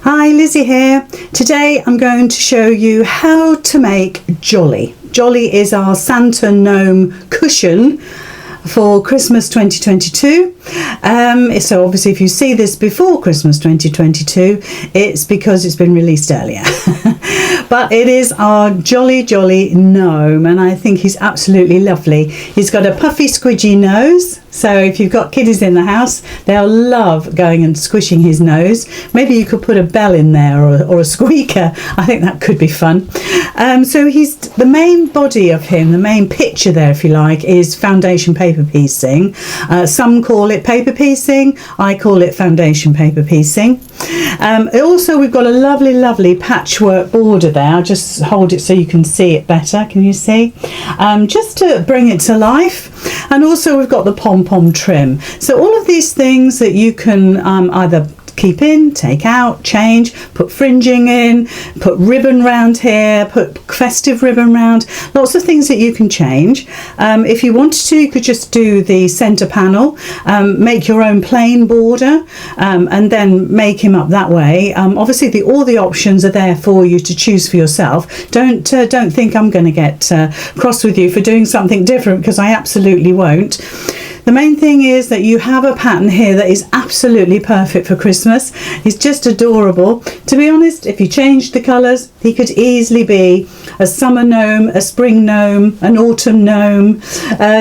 Hi, Lizzie here. Today I'm going to show you how to make Jolly. Jolly is our Santa Gnome cushion for Christmas 2022. So obviously if you see this before Christmas 2022, it's because it's been released earlier. But it is our Jolly Gnome, and I think he's absolutely lovely. He's got a puffy squidgy nose, so if you've got kiddies in the house, they'll love going and squishing his nose. Maybe you could put a bell in there or a squeaker. I think that could be fun. So he's the main body of him, the main picture there, if you like, is foundation paper piecing. Some call it paper piecing. I call it foundation paper piecing. Also, we've got a lovely patchwork border there. I'll just hold it so you can see it better. Can you see? Just to bring it to life. And also we've got the pom-pom trim. So all of these things that you can either keep in, take out, change, put fringing in, put ribbon round here, put festive ribbon round, lots of things that you can change. If you wanted to, you could just do the centre panel, make your own plain border, and then make him up that way. Obviously all the options are there for you to choose for yourself. Don't think I'm going to get cross with you for doing something different, because I absolutely won't. The main thing is that you have a pattern here that is absolutely perfect for Christmas. It's just adorable. To be honest, if you changed the colours, he could easily be a summer gnome, a spring gnome, an autumn gnome,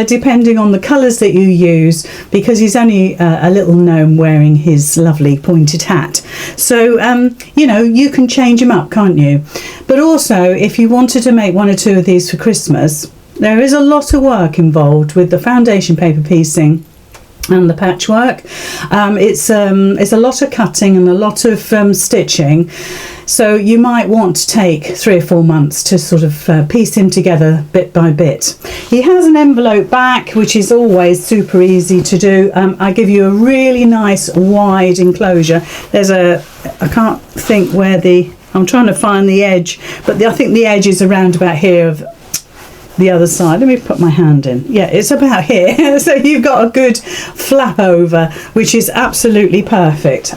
depending on the colours that you use, because he's only a little gnome wearing his lovely pointed hat. So, you can change him up, can't you? But also, if you wanted to make one or two of these for Christmas, there is a lot of work involved with the foundation paper piecing and the patchwork. It's a lot of cutting and a lot of stitching, so you might want to take 3 or 4 months to sort of piece him together bit by bit. He has an envelope back, which is always super easy to do. I give you a really nice wide enclosure. I can't think where I'm trying to find the edge, but I think the edge is around about here of the other side. Let me put my hand in. Yeah, it's about here. So you've got a good flap over, which is absolutely perfect.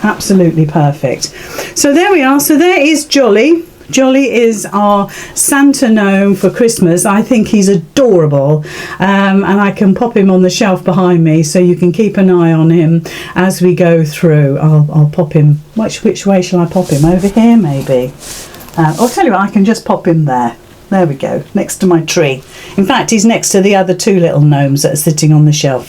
So there we are. So there is Jolly. Jolly is our Santa Gnome for Christmas. I think he's adorable, and I can pop him on the shelf behind me so you can keep an eye on him as we go through. I'll pop him. Which way shall I pop him? Over here, maybe. I'll tell you what, I can just pop him there. There we go, next to my tree. In fact, he's next to the other 2 little gnomes that are sitting on the shelf.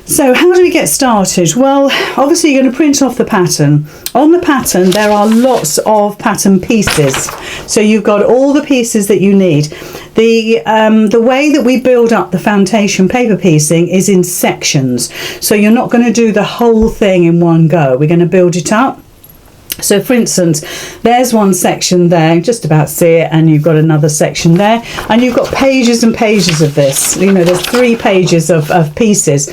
So how do we get started? Well, obviously you're going to print off the pattern. On the pattern, there are lots of pattern pieces. So you've got all the pieces that you need. The way that we build up the foundation paper piecing is in sections. So you're not going to do the whole thing in one go. We're going to build it up. So for instance, there's one section there, just about see it, and you've got another section there, and you've got pages and pages of this. There's 3 pages of pieces.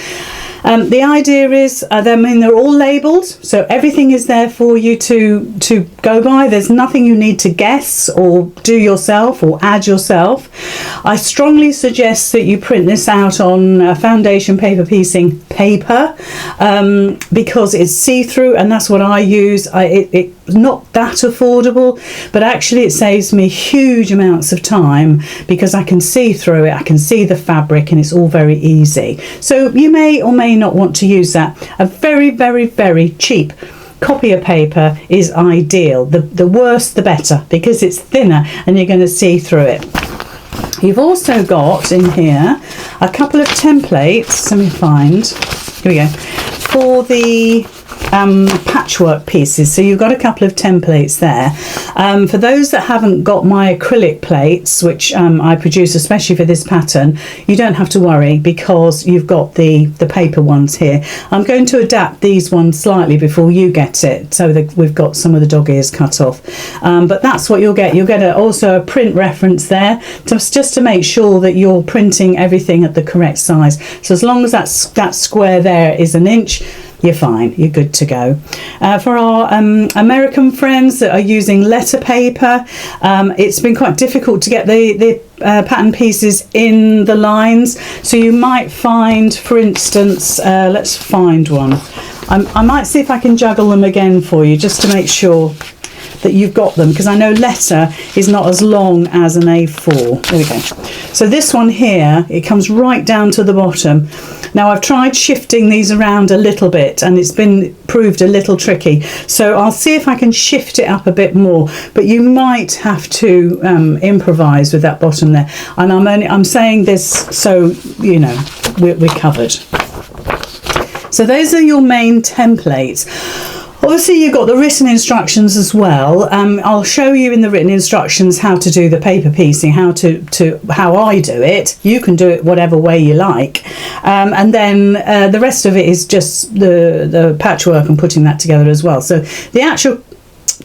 The idea is, they're all labelled, so everything is there for you to go by. There's nothing you need to guess or do yourself or add yourself. I strongly suggest that you print this out on foundation paper piecing paper, because it's see-through, and that's what I use. It's not that affordable, but actually it saves me huge amounts of time because I can see through it, I can see the fabric, and it's all very easy. So you may or may not want to use that. A very cheap copier paper is ideal. The worse the better, because it's thinner and you're going to see through it. You've also got in here a couple of templates. Let me find. Here we go. For the patchwork pieces, so you've got a couple of templates there. For those that haven't got my acrylic plates, which I produce especially for this pattern, you don't have to worry, because you've got the paper ones here. I'm going to adapt these ones slightly before you get it, so that we've got some of the dog ears cut off, but that's what you'll get. You'll get also a print reference there, just to make sure that you're printing everything at the correct size. So as long as that square there is 1 inch, you're fine, you're good to go. For our American friends that are using letter paper, it's been quite difficult to get the pattern pieces in the lines. So you might find, for instance, let's find one. I might see if I can juggle them again for you, just to make sure that you've got them, because I know letter is not as long as an A4. There we go. So this one here, it comes right down to the bottom. Now I've tried shifting these around a little bit and it's been proved a little tricky, so I'll see if I can shift it up a bit more, but you might have to improvise with that bottom there. And I'm saying this so you know we're covered. So those are your main templates. Obviously you've got the written instructions as well. I'll show you in the written instructions how to do the paper piecing, how I do it. You can do it whatever way you like. And then the rest of it is just the patchwork and putting that together as well. So the actual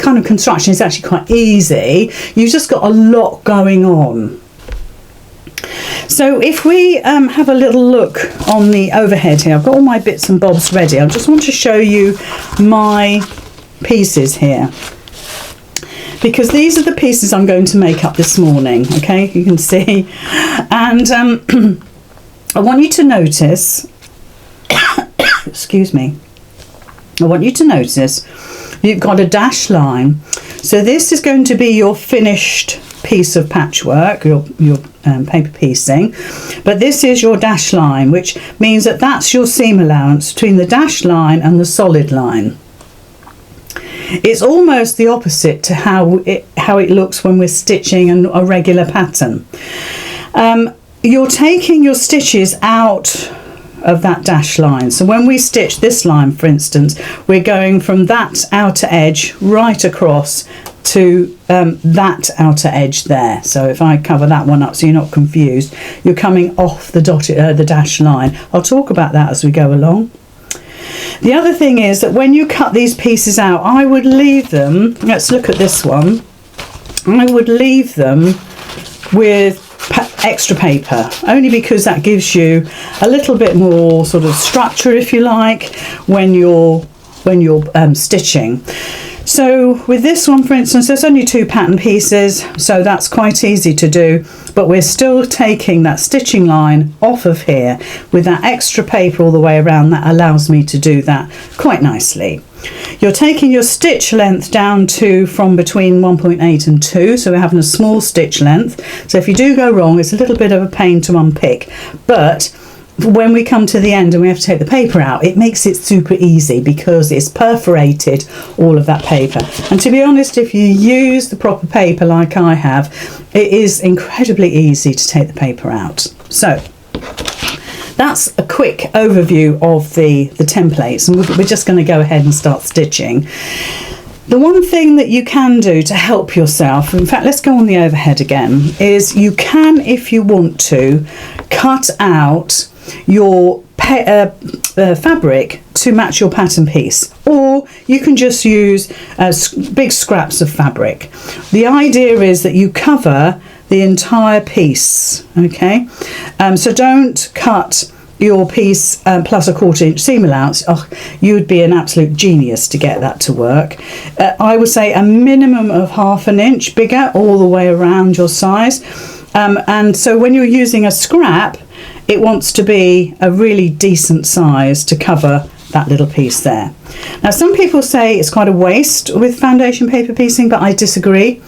kind of construction is actually quite easy. You've just got a lot going on. So if we have a little look on the overhead here, I've got all my bits and bobs ready. I just want to show you my pieces here, because these are the pieces I'm going to make up this morning. Okay, you can see, and I want you to notice excuse me, I want you to notice you've got a dashed line. So this is going to be your finished piece of patchwork, your paper piecing, but this is your dashed line, which means that that's your seam allowance between the dashed line and the solid line. It's almost the opposite to how it looks when we're stitching a regular pattern. You're taking your stitches out of that dashed line. So when we stitch this line, for instance, we're going from that outer edge right across to that outer edge there. So if I cover that one up so you're not confused, you're coming off the dashed line. I'll talk about that as we go along. The other thing is that when you cut these pieces out, I would leave them, let's look at this one, I would leave them with extra paper, only because that gives you a little bit more sort of structure, if you like, when you're stitching. So with this one, for instance, there's only 2 pattern pieces, so that's quite easy to do, but we're still taking that stitching line off of here with that extra paper all the way around. That allows me to do that quite nicely. You're taking your stitch length down to from between 1.8 and 2, so we're having a small stitch length. So if you do go wrong, it's a little bit of a pain to unpick, but when we come to the end and we have to take the paper out, it makes it super easy because it's perforated all of that paper. And to be honest, if you use the proper paper like I have, it is incredibly easy to take the paper out. So that's a quick overview of the templates, and we're just going to go ahead and start stitching. The one thing that you can do to help yourself, in fact, let's go on the overhead again, is you can, if you want to, cut out your fabric to match your pattern piece, or you can just use big scraps of fabric. The idea is that you cover the entire piece, okay? So don't cut your piece plus a 1/4 inch seam allowance. Oh, you would be an absolute genius to get that to work. I would say a minimum of 1/2 inch bigger all the way around your size. And so when you're using a scrap, it wants to be a really decent size to cover that little piece there. Now some people say it's quite a waste with foundation paper piecing, but I disagree,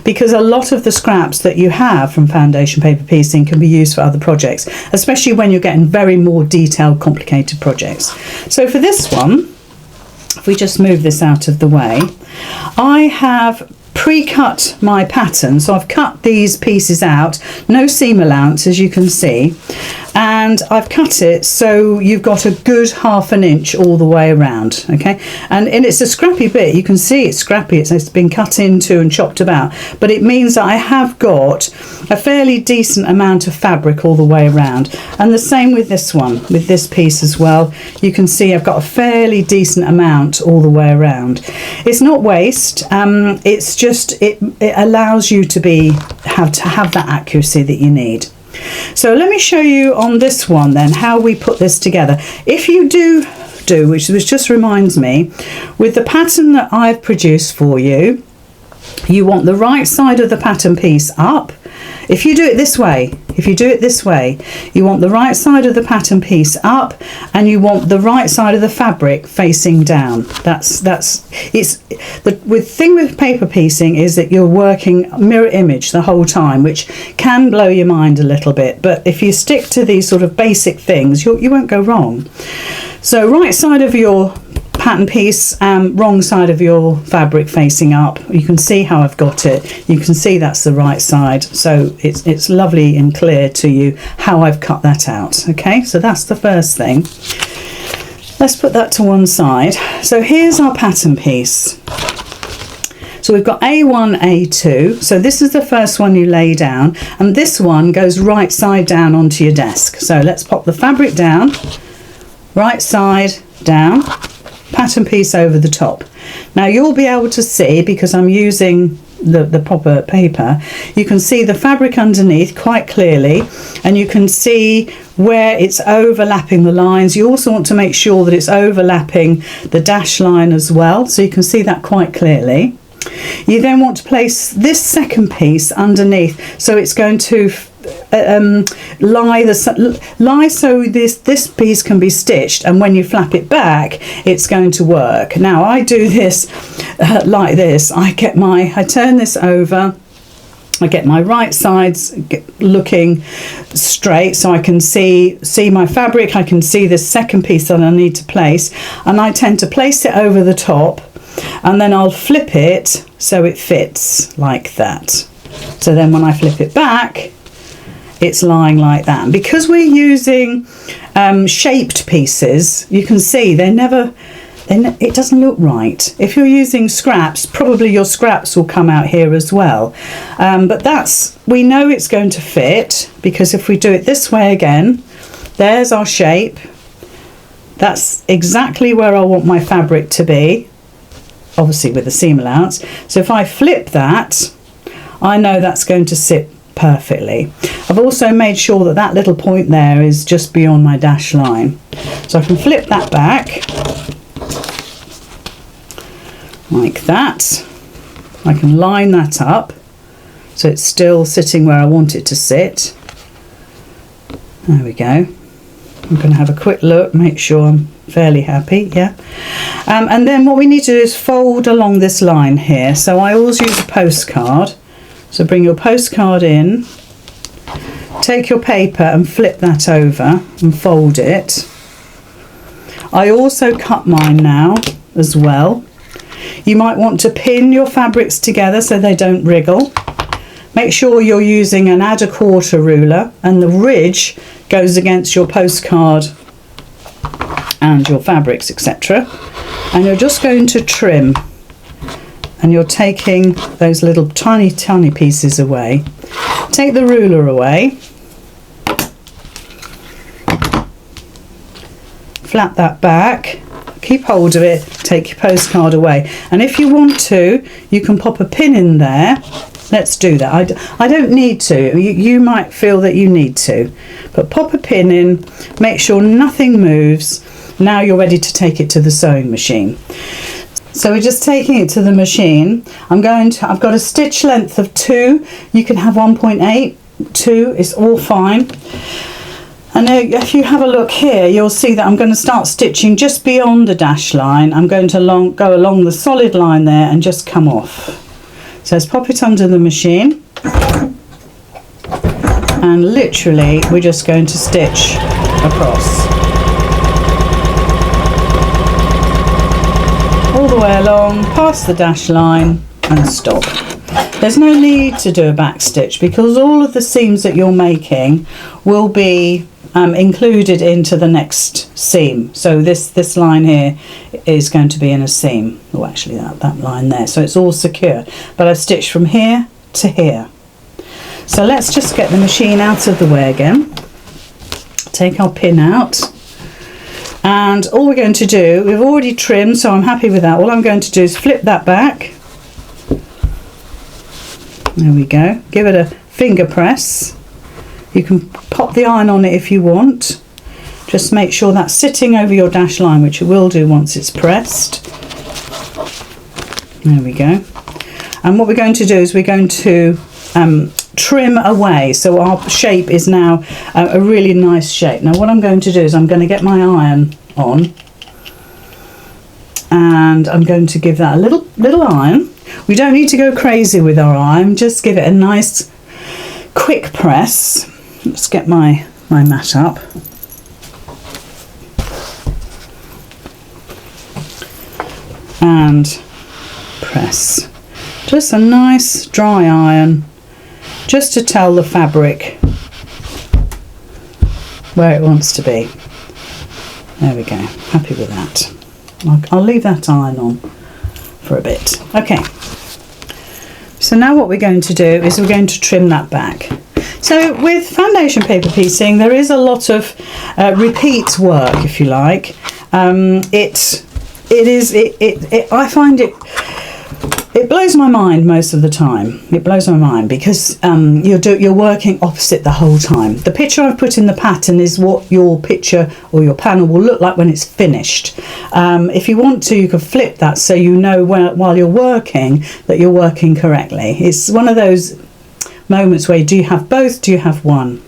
because a lot of the scraps that you have from foundation paper piecing can be used for other projects, especially when you're getting very more detailed, complicated projects. So for this one, if we just move this out of the way, I have pre-cut my pattern. So I've cut these pieces out, no seam allowance as you can see, and I've cut it so you've got a good 1/2 inch all the way around, okay? And it's a scrappy bit, you can see it's scrappy, it's been cut into and chopped about, but it means that I have got a fairly decent amount of fabric all the way around. And the same with this one, with this piece as well, you can see I've got a fairly decent amount all the way around. It's not waste, it's just it allows you to have that accuracy that you need. So let me show you on this one then how we put this together. If you do, which just reminds me, with the pattern that I've produced for you, you want the right side of the pattern piece up. If you do it this way, you want the right side of the pattern piece up, and you want the right side of the fabric facing down. With thing with paper piecing is that you're working mirror image the whole time, which can blow your mind a little bit. But if you stick to these sort of basic things, you won't go wrong. So right side of your pattern piece, wrong side of your fabric facing up. You can see how I've got it. You can see that's the right side, so it's lovely and clear to you how I've cut that out. Okay, so that's the first thing. Let's put that to one side. So here's our pattern piece. So we've got A1, A2. So this is the first one you lay down, and this one goes right side down onto your desk. So let's pop the fabric down, right side down, pattern piece over the top. Now you'll be able to see, because I'm using the proper paper, you can see the fabric underneath quite clearly, and you can see where it's overlapping the lines. You also want to make sure that it's overlapping the dash line as well, so you can see that quite clearly. You then want to place this second piece underneath, so it's going to lie so this piece can be stitched, and when you flap it back it's going to work. Now I do this like this. I turn this over, I get my right sides looking straight so I can see my fabric. I can see the second piece that I need to place, and I tend to place it over the top, and then I'll flip it so it fits like that. So then when I flip it back, it's lying like that. And because we're using shaped pieces, you can see it doesn't look right. If you're using scraps, probably your scraps will come out here as well. But we know it's going to fit, because if we do it this way again, there's our shape. That's exactly where I want my fabric to be, obviously with the seam allowance. So if I flip that, I know that's going to sit perfectly. I've also made sure that that little point there is just beyond my dash line, so I can flip that back like that. I can line that up so it's still sitting where I want it to sit. There we go. I'm going to have a quick look, make sure I'm fairly happy. Yeah. And then what we need to do is fold along this line here. So I always use a postcard. So bring your postcard in, take your paper and flip that over and fold it. I also cut mine now as well. You might want to pin your fabrics together so they don't wriggle. Make sure you're using an 1/4 ruler, and the ridge goes against your postcard and your fabrics, etc. And you're just going to trim, and you're taking those little tiny pieces away. Take the ruler away, flap that back, keep hold of it, take your postcard away, and if you want to, you can pop a pin in there. Let's do that. I don't need to. You might feel that you need to, but pop a pin in, make sure nothing moves. Now you're ready to take it to the sewing machine. So we're just taking it to the machine. I've got a stitch length of 2. You can have 1.8, 2 is all fine. And if you have a look here, you'll see that I'm going to start stitching just beyond the dash line. I'm going to go along the solid line there and just come off. So let's pop it under the machine. And literally we're just going to stitch across. All the way along, past the dash line and stop. There's no need to do a back stitch, because all of the seams that you're making will be included into the next seam. So this line here is going to be in a seam. Oh, actually that line there. So it's all secure. But I've stitched from here to here. So let's just get the machine out of the way again. Take our pin out. And all we're going to do, we've already trimmed, so I'm happy with that. All I'm going to do is flip that back. There we go. Give it a finger press. You can pop the iron on it if you want. Just make sure that's sitting over your dash line, which it will do once it's pressed. There we go. And what we're going to do is we're going to trim away, so our shape is now a really nice shape. Now what I'm going to do is I'm going to get my iron on, and I'm going to give that a little iron. We don't need to go crazy with our iron, just give it a nice quick press. Let's get my mat up. And press. Just a nice dry iron, just to tell the fabric where it wants to be. There we go, happy with that. I'll leave that iron on for a bit. Okay, so now what we're going to do is we're going to trim that back. So with foundation paper piecing, there is a lot of repeat work, if you like. I find it blows my mind most of the time. It blows my mind because you're working opposite the whole time. The picture I've put in the pattern is what your picture or your panel will look like when it's finished. If you want to, you can flip that so you know while you're working that you're working correctly. It's one of those moments where do you have both, do you have one?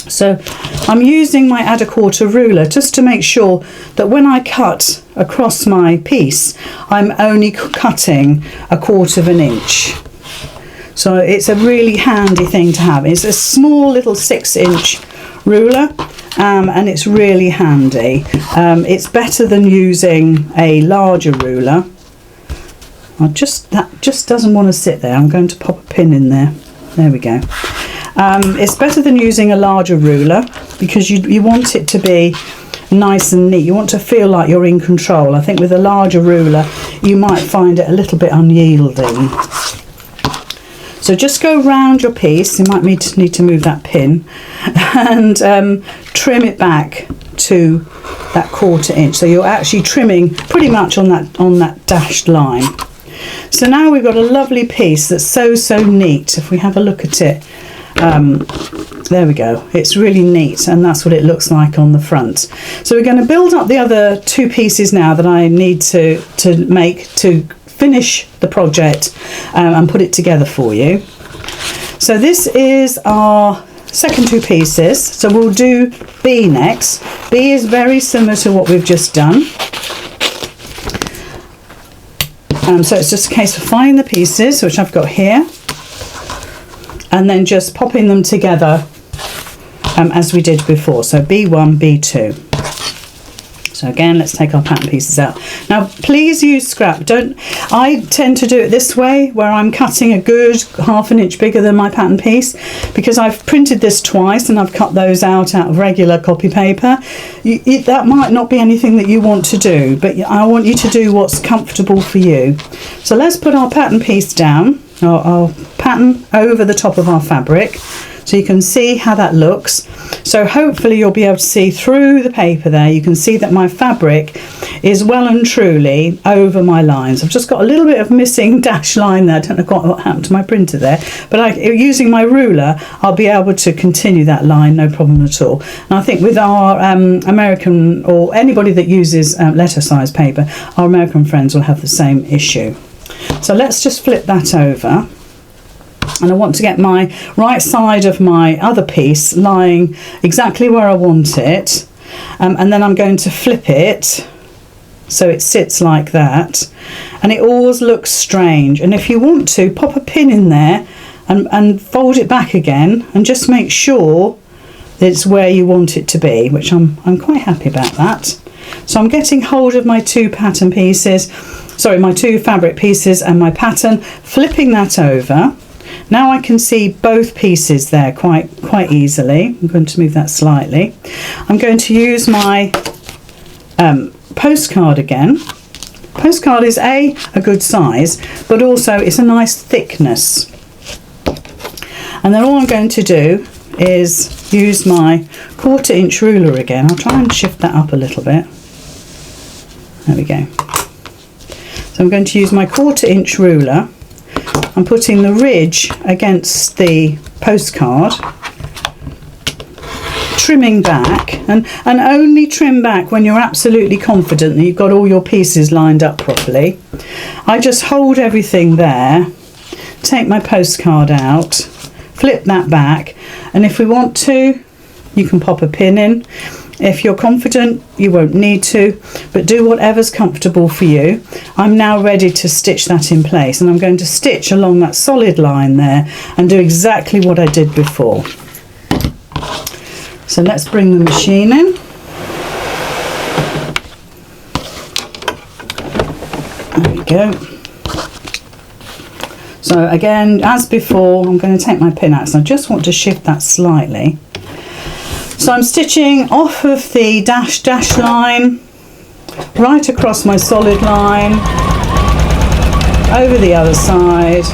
So I'm using my add a quarter ruler just to make sure that when I cut across my piece, I'm only cutting 1/4 of an inch. So it's a really handy thing to have. It's a small little 6-inch ruler, and it's really handy. It's better than using a larger ruler. That just doesn't want to sit there. I'm going to pop a pin in there. There we go. It's better than using a larger ruler because you want it to be nice and neat. You want to feel like you're in control. I think with a larger ruler you might find it a little bit unyielding. So just go round your piece. You might need to move that pin and trim it back to that 1/4 inch. So you're actually trimming pretty much on that dashed line. So now we've got a lovely piece that's so neat. If we have a look at it, there we go. It's really neat, and that's what it looks like on the front. So we're going to build up the other 2 pieces now that I need to make to finish the project and put it together for you. So this is our second 2 pieces. So we'll do B next. B is very similar to what we've just done. So it's just a case of finding the pieces, which I've got here, and then just popping them together as we did before. So B1, B2. So again, let's take our pattern pieces out. Now please use scrap. I tend to do it this way, where I'm cutting a good 1/2 inch bigger than my pattern piece, because I've printed this twice and I've cut those out of regular copy paper. That might not be anything that you want to do, but I want you to do what's comfortable for you. So let's put our pattern piece down, our pattern over the top of our fabric, so you can see how that looks. So hopefully you'll be able to see through the paper there. You can see that my fabric is well and truly over my lines. I've just got a little bit of missing dash line there. I don't know quite what happened to my printer there, but using my ruler I'll be able to continue that line, no problem at all. And I think with our American, or anybody that uses letter size paper, our American friends will have the same issue. So let's just flip that over. And I want to get my right side of my other piece lying exactly where I want it, and then I'm going to flip it so it sits like that, and it always looks strange. And if you want to, pop a pin in there and fold it back again, and just make sure that it's where you want it to be, which I'm quite happy about that. So I'm getting hold of my 2 pattern pieces, sorry, my 2 fabric pieces and my pattern, flipping that over. Now I can see both pieces there quite easily. I'm going to move that slightly. I'm going to use my postcard again. Postcard is a good size, but also it's a nice thickness. And then all I'm going to do is use my 1/4 inch ruler again. I'll try and shift that up a little bit. There we go. So I'm going to use my 1/4 inch ruler. I'm putting the ridge against the postcard, trimming back, and only trim back when you're absolutely confident that you've got all your pieces lined up properly. I just hold everything there, take my postcard out, flip that back, and if we want to, you can pop a pin in. If you're confident, you won't need to, but do whatever's comfortable for you. I'm now ready to stitch that in place, and I'm going to stitch along that solid line there and do exactly what I did before. So let's bring the machine in. There we go. So again, as before, I'm going to take my pin out, so I just want to shift that slightly. So I'm stitching off of the dash line, right across my solid line, over the other side,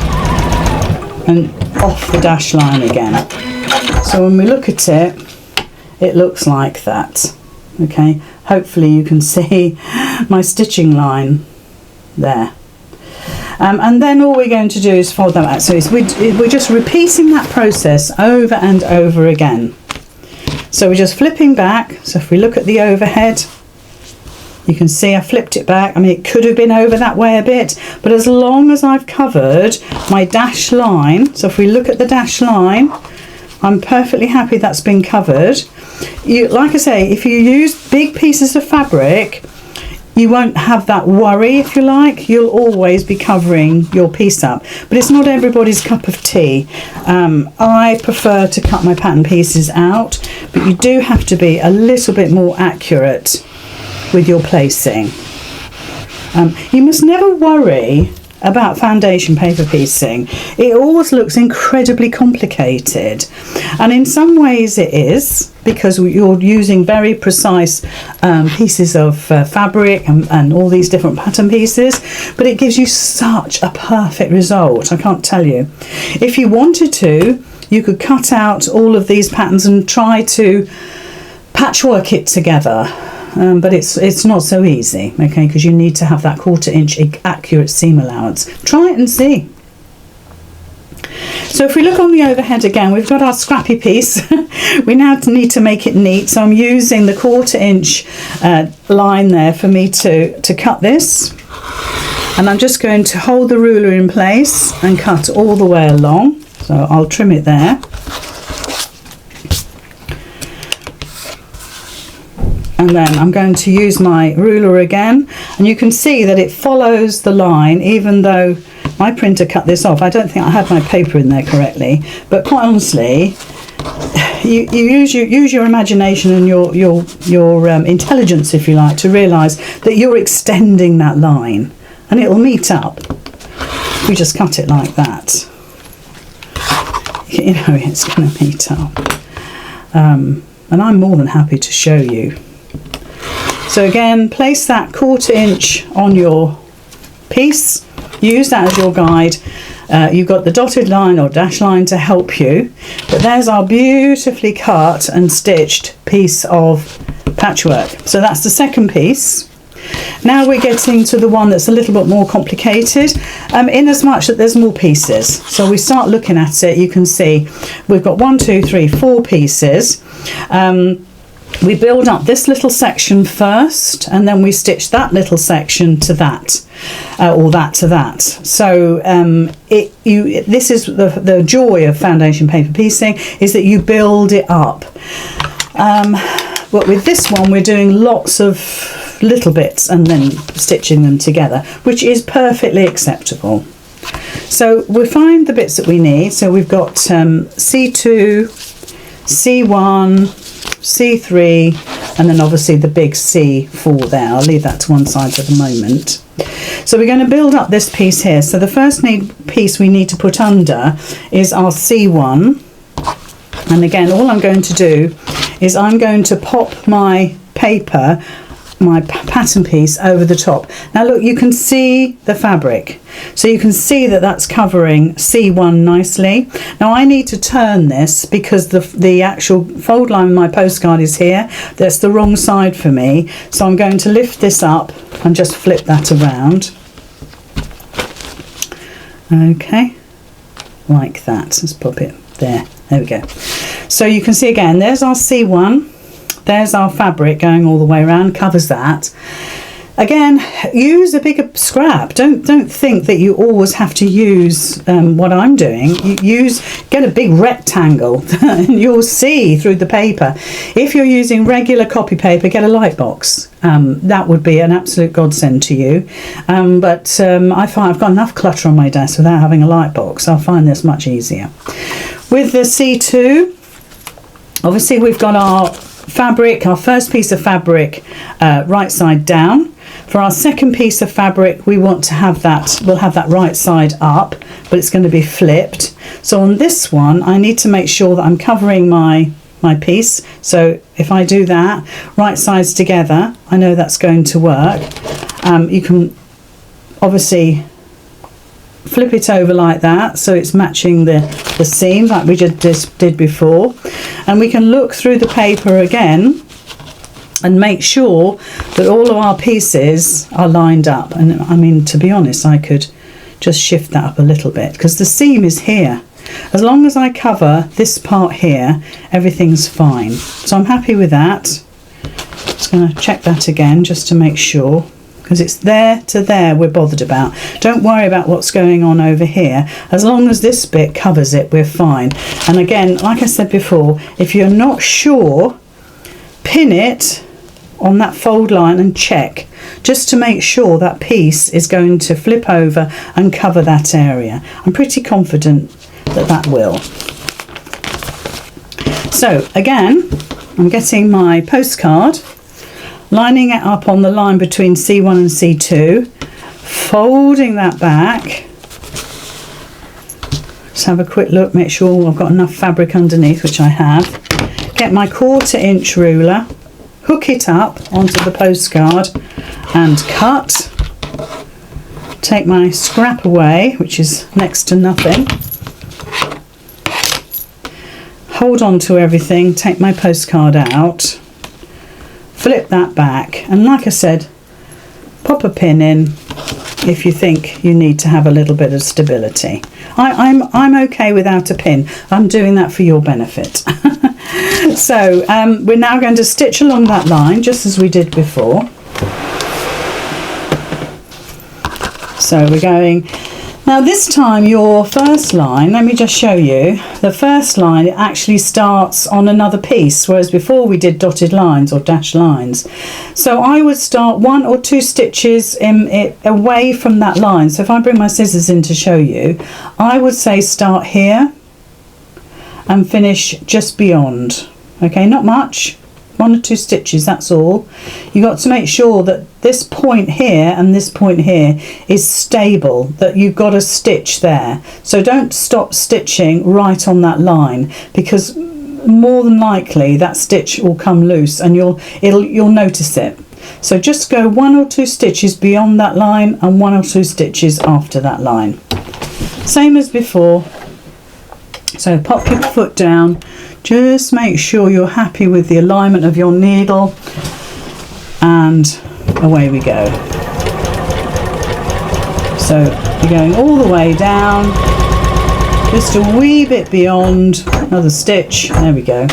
and off the dash line again. So when we look at it, it looks like that. Okay, hopefully you can see my stitching line there. And then all we're going to do is fold that out. So we're just repeating that process over and over again. So we're just flipping back. So if we look at the overhead, you can see I flipped it back. I mean, it could have been over that way a bit, but as long as I've covered my dash line, so if we look at the dash line, I'm perfectly happy that's been covered. Like I say, if you use big pieces of fabric, you won't have that worry, if you like. You'll always be covering your piece up. But it's not everybody's cup of tea. I prefer to cut my pattern pieces out, but you do have to be a little bit more accurate with your placing. You must never worry about foundation paper piecing. It always looks incredibly complicated, and in some ways it is, because you're using very precise pieces of fabric and all these different pattern pieces, but it gives you such a perfect result. I can't tell you. If you wanted to, you could cut out all of these patterns and try to patchwork it together. But it's not so easy, okay, because you need to have that 1/4 inch accurate seam allowance. Try it and see. So if we look on the overhead again, we've got our scrappy piece. We now need to make it neat, so I'm using the 1/4 inch line there for me to cut this, and I'm just going to hold the ruler in place and cut all the way along. So I'll trim it there. And then I'm going to use my ruler again, and you can see that it follows the line, even though my printer cut this off. I don't think I had my paper in there correctly, but quite honestly, you use your imagination and your intelligence, if you like, to realise that you're extending that line, and it'll meet up. We just cut it like that. You know, it's going to meet up. And I'm more than happy to show you. So again, place that 1/4 inch on your piece, use that as your guide. You've got the dotted line or dash line to help you, but there's our beautifully cut and stitched piece of patchwork. So that's the second piece. Now we're getting to the one that's a little bit more complicated, in as much that there's more pieces. So we start looking at it, you can see we've got 1, 2, 3, 4 pieces. We build up this little section first, and then we stitch that little section to that, or that to that. So this is the joy of foundation paper piecing, is that you build it up. But with this one, we're doing lots of little bits and then stitching them together, which is perfectly acceptable. So we'll find the bits that we need. So we've got C2, C1, C3, and then obviously the big C4 there. I'll leave that to one side for the moment. So we're going to build up this piece here. So the first piece we need to put under is our C1. And again, all I'm going to do is I'm going to pop my paper, my pattern piece, over the top. Now look, you can see the fabric, so you can see that that's covering C1 nicely. Now I need to turn this because the actual fold line of my postcard is here. That's the wrong side for me, so I'm going to lift this up and just flip that around. Okay, like that. Let's pop it there. There we go. So you can see again, there's our C1. There's our fabric going all the way around, covers that. Again, use a bigger scrap. Don't think that you always have to use what I'm doing. Get a big rectangle and you'll see through the paper. If you're using regular copy paper, get a light box. That would be an absolute godsend to you. But I find I've got enough clutter on my desk without having a light box. I'll find this much easier. With the C2, obviously we've got our fabric, our first piece of fabric right side down. For our second piece of fabric, we want to have that, we'll have that right side up, but it's going to be flipped. So on this one, I need to make sure that I'm covering my piece. So if I do that, right sides together, I know that's going to work. You can obviously flip it over like that, so it's matching the seam like we just did before. And we can look through the paper again and make sure that all of our pieces are lined up. And I mean, to be honest, I could just shift that up a little bit because the seam is here. As long as I cover this part here, everything's fine. So I'm happy with that. Just going to check that again just to make sure, because it's there to there we're bothered about. Don't worry about what's going on over here. As long as this bit covers it, we're fine. And again, like I said before, if you're not sure, pin it on that fold line and check, just to make sure that piece is going to flip over and cover that area. I'm pretty confident that that will. So again, I'm getting my postcard, lining it up on the line between C1 and C2, folding that back. Just have a quick look, make sure I've got enough fabric underneath, which I have. Get my 1/4 inch ruler, hook it up onto the postcard and cut. Take my scrap away, which is next to nothing. Hold on to everything, take my postcard out, flip that back, and like I said, pop a pin in if you think you need to have a little bit of stability. I'm okay without a pin. I'm doing that for your benefit. So we're now going to stitch along that line just as we did before. So we're going, now this time your first line, let me just show you, the first line actually starts on another piece, whereas before we did dotted lines or dashed lines. So I would start 1 or 2 stitches away from that line. So if I bring my scissors in to show you, I would say start here and finish just beyond. Okay, not much, 1 or 2 stitches, that's all. You got to make sure that this point here and this point here is stable, that you've got a stitch there. So don't stop stitching right on that line, because more than likely that stitch will come loose and you'll notice it. So just go 1 or 2 stitches beyond that line and 1 or 2 stitches after that line. Same as before. So pop your foot down, just make sure you're happy with the alignment of your needle, and away we go. So you're going all the way down, just a wee bit beyond, another stitch, there we go.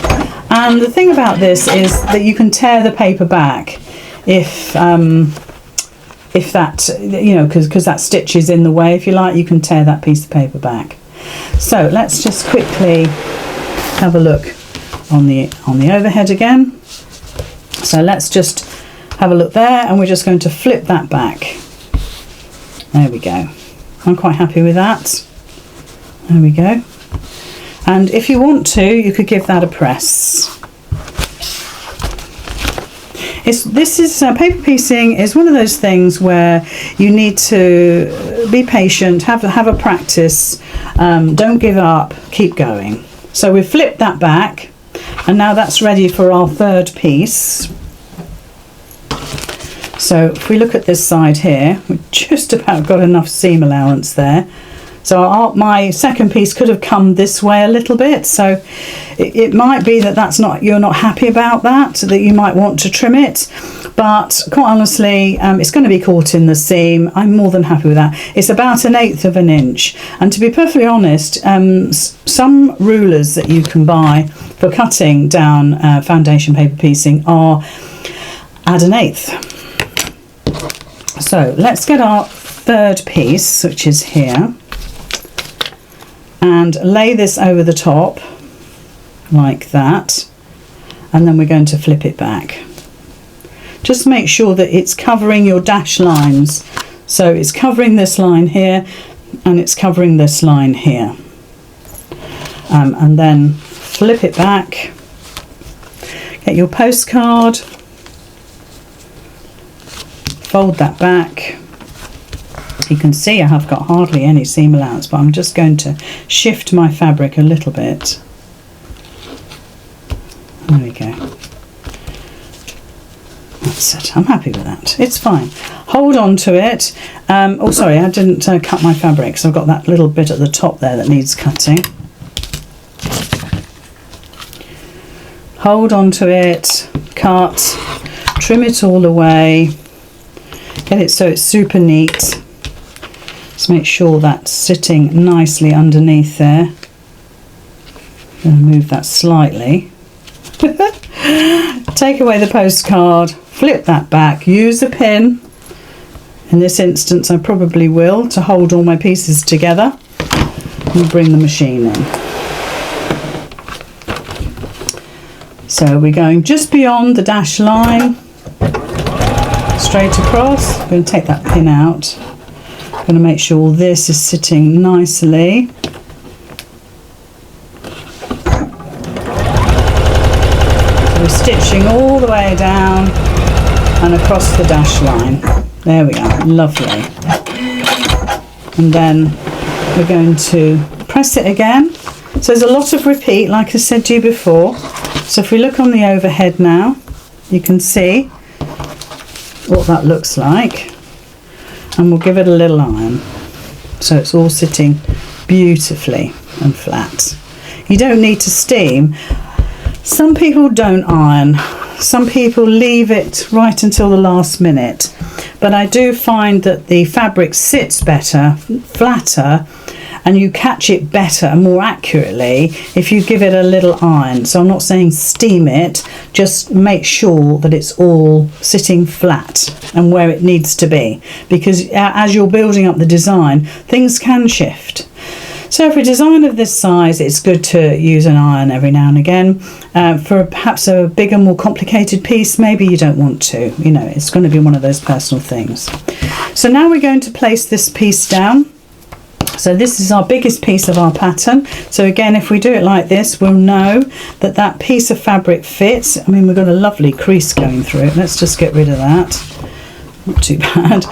And the thing about this is that you can tear the paper back if that, you know, because that stitch is in the way, if you like, you can tear that piece of paper back. So let's just quickly have a look on the overhead again. So let's just have a look there, and we're just going to flip that back. There we go. I'm quite happy with that. There we go. And if you want to, you could give that a press. Paper piecing is one of those things where you need to be patient, have a practice, don't give up, keep going. So we've flipped that back, and now that's ready for our third piece. So if we look at this side here, we've just about got enough seam allowance there. So my second piece could have come this way a little bit, so it might be that you're not happy about that, so that you might want to trim it. But quite honestly, it's going to be caught in the seam. I'm more than happy with that. It's about 1/8 of an inch, and to be perfectly honest, some rulers that you can buy for cutting down foundation paper piecing are at 1/8. So let's get our third piece, which is here, and lay this over the top like that, and then we're going to flip it back. Just make sure that it's covering your dash lines. So it's covering this line here and it's covering this line here. And then flip it back. Get your postcard. Fold that back. You can see I have got hardly any seam allowance, but I'm just going to shift my fabric a little bit. There we go. That's it. I'm happy with that. It's fine. Hold on to it. Oh, sorry, I didn't cut my fabric, so I've got that little bit at the top there that needs cutting. Hold on to it, cut, trim it all away, get it so it's super neat. Just make sure that's sitting nicely underneath there. I'm going to move that slightly. Take away the postcard, flip that back, use a pin. In this instance I probably will, to hold all my pieces together, and bring the machine in. So we're going just beyond the dash line, straight across. I'm going to take that pin out. I'm going to make sure this is sitting nicely. We're stitching all the way down and across the dash line. There we are, lovely. And then we're going to press it again. So there's a lot of repeat, like I said to you before. So if we look on the overhead now, you can see what that looks like. And we'll give it a little iron. So it's all sitting beautifully and flat. You don't need to steam. Some people don't iron, some people leave it right until the last minute, but I do find that the fabric sits better, flatter, and you catch it better and more accurately if you give it a little iron. So I'm not saying steam it, just make sure that it's all sitting flat and where it needs to be, because as you're building up the design, things can shift. So for a design of this size, it's good to use an iron every now and again. For perhaps a bigger, more complicated piece, maybe you don't want to. You know, it's going to be one of those personal things. So now we're going to place this piece down. So this is our biggest piece of our pattern. So again, if we do it like this, we'll know that that piece of fabric fits. I mean, we've got a lovely crease going through it. Let's just get rid of that. Not too bad.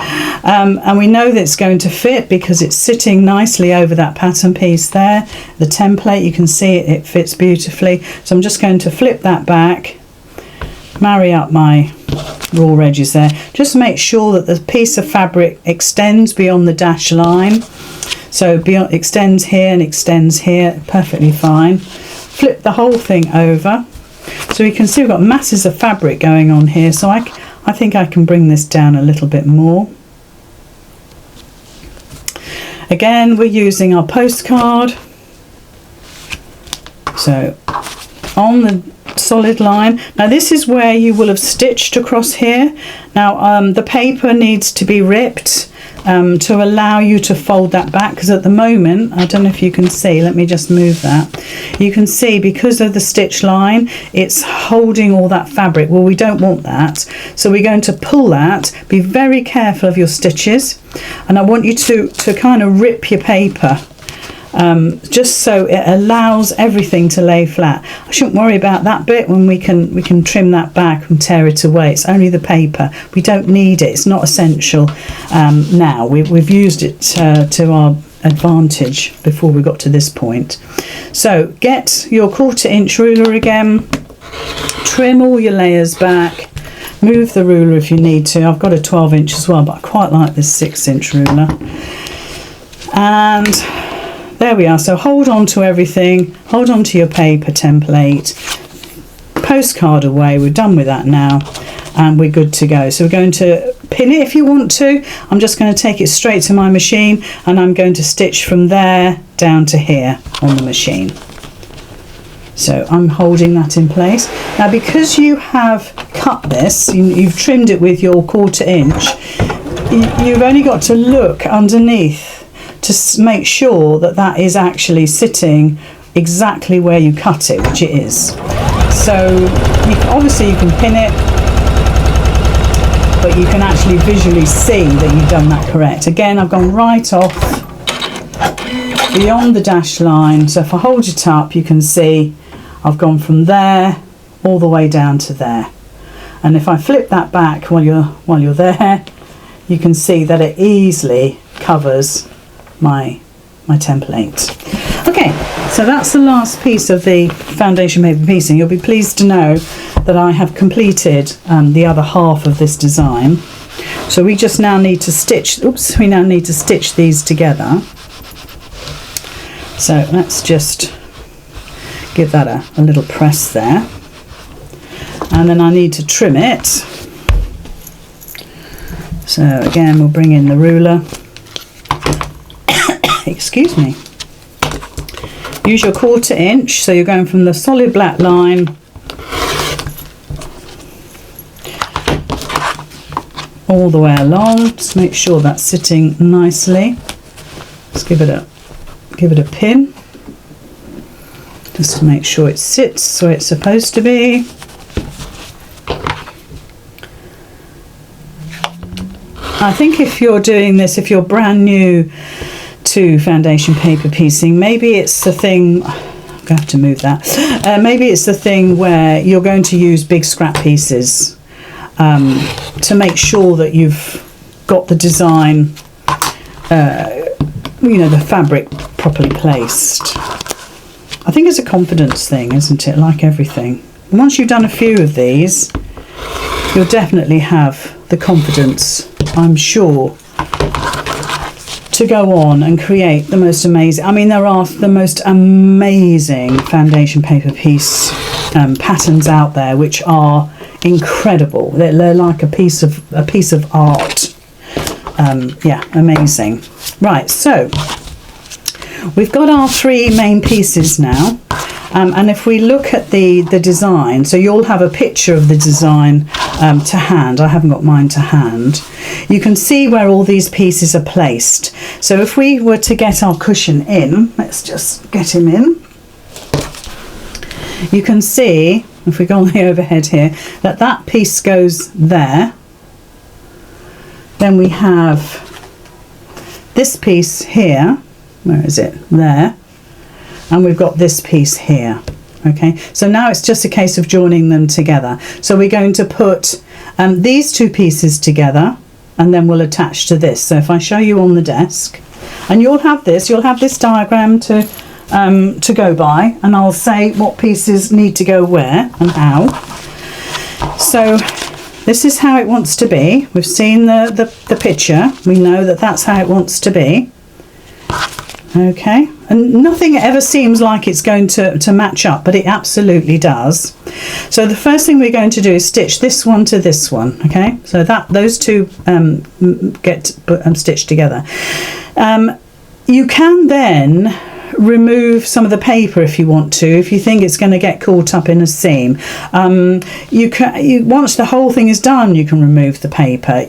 And we know that it's going to fit because it's sitting nicely over that pattern piece there. The template, you can see it fits beautifully. So I'm just going to flip that back, marry up my raw edges there. Just make sure that the piece of fabric extends beyond the dash line. So beyond, extends here and extends here, perfectly fine. Flip the whole thing over. So you can see we've got masses of fabric going on here. So I think I can bring this down a little bit more. Again, we're using our postcard. So on the solid line. Now this is where you will have stitched across here. Now the paper needs to be ripped to allow you to fold that back, because at the moment, I don't know if you can see, let me just move that. You can see because of the stitch line, it's holding all that fabric. Well, we don't want that, so we're going to pull that. Be very careful of your stitches, and I want you to kind of rip your paper, just so it allows everything to lay flat. I shouldn't worry about that bit when we can trim that back and tear it away. It's only the paper. We don't need it. It's not essential now. We've used it to our advantage before we got to this point. So get your 1/4 inch ruler again, trim all your layers back, move the ruler if you need to. I've got a 12 inch as well, but I quite like this 6 inch ruler. And there we are. So hold on to everything, hold on to your paper template, postcard away. We're done with that now and we're good to go. So we're going to pin it if you want to. I'm just going to take it straight to my machine and I'm going to stitch from there down to here on the machine. So I'm holding that in place. Now because you have cut this, you've trimmed it with your 1/4 inch, you've only got to look underneath to make sure that that is actually sitting exactly where you cut it, which it is. So obviously you can pin it, but you can actually visually see that you've done that correct. Again, I've gone right off beyond the dash line, so if I hold it up you can see I've gone from there all the way down to there. And if I flip that back while you're there, you can see that it easily covers my template. Okay, so that's the last piece of the foundation paper piecing. You'll be pleased to know that I have completed the other half of this design. So we just now need to stitch, we now need to stitch these together. So let's just give that a little press there. And then I need to trim it. So again, we'll bring in the ruler. Excuse me. Use your 1/4 inch, so you're going from the solid black line all the way along. Just make sure that's sitting nicely. Just give it a pin, just to make sure it sits where it's supposed to be. I think if you're doing this, if you're brand new to foundation paper piecing, maybe it's the thing, I'm going to have to move that, maybe it's the thing where you're going to use big scrap pieces to make sure that you've got the design, you know, the fabric properly placed. I think it's a confidence thing, isn't it, like everything. And once you've done a few of these, you'll definitely have the confidence, I'm sure, to go on and create the most amazing, I mean, there are the most amazing foundation paper piece patterns out there, which are incredible. They're like a piece of art. Yeah, amazing. Right, so we've got our 3 main pieces now. And if we look at the design, so you'll have a picture of the design to hand. I haven't got mine to hand. You can see where all these pieces are placed. So if we were to get our cushion in, let's just get him in. You can see, if we go on the overhead here, that that piece goes there. Then we have this piece here. Where is it? There. And we've got this piece here. Okay, so now it's just a case of joining them together. So we're going to put these 2 pieces together, and then we'll attach to this. So if I show you on the desk, and you'll have this diagram to go by, and I'll say what pieces need to go where and how. So this is how it wants to be. We've seen the picture. We know that that's how it wants to be. Okay, and nothing ever seems like it's going to match up, but it absolutely does. So the first thing we're going to do is stitch this one to this one. Okay, so that those 2 get stitched together. You can then remove some of the paper if you want to, if you think it's going to get caught up in a seam. Once the whole thing is done, you can remove the paper.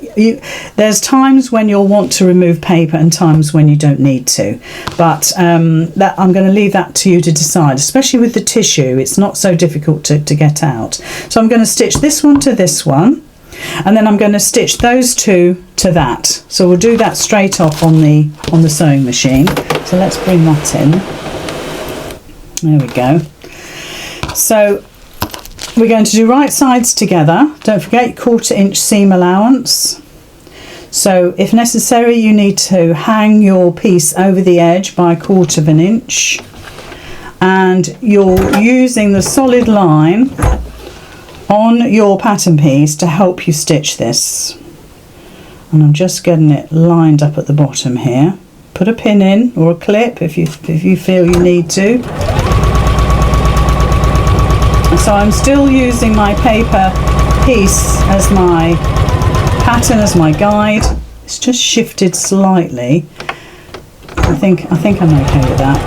There's times when you'll want to remove paper and times when you don't need to, but that I'm going to leave that to you to decide, especially with the tissue. It's not so difficult to get out. So I'm going to stitch this one to this one, and then I'm going to stitch those 2 to that. So we'll do that straight off on the sewing machine. So let's bring that in. There we go. So we're going to do right sides together. Don't forget 1/4 inch seam allowance. So if necessary, you need to hang your piece over the edge by 1/4 inch, and you're using the solid line on your pattern piece to help you stitch this. And I'm just getting it lined up at the bottom here. Put a pin in or a clip if you feel you need to. So I'm still using my paper piece as my pattern, as my guide. It's just shifted slightly. I think I'm okay with that.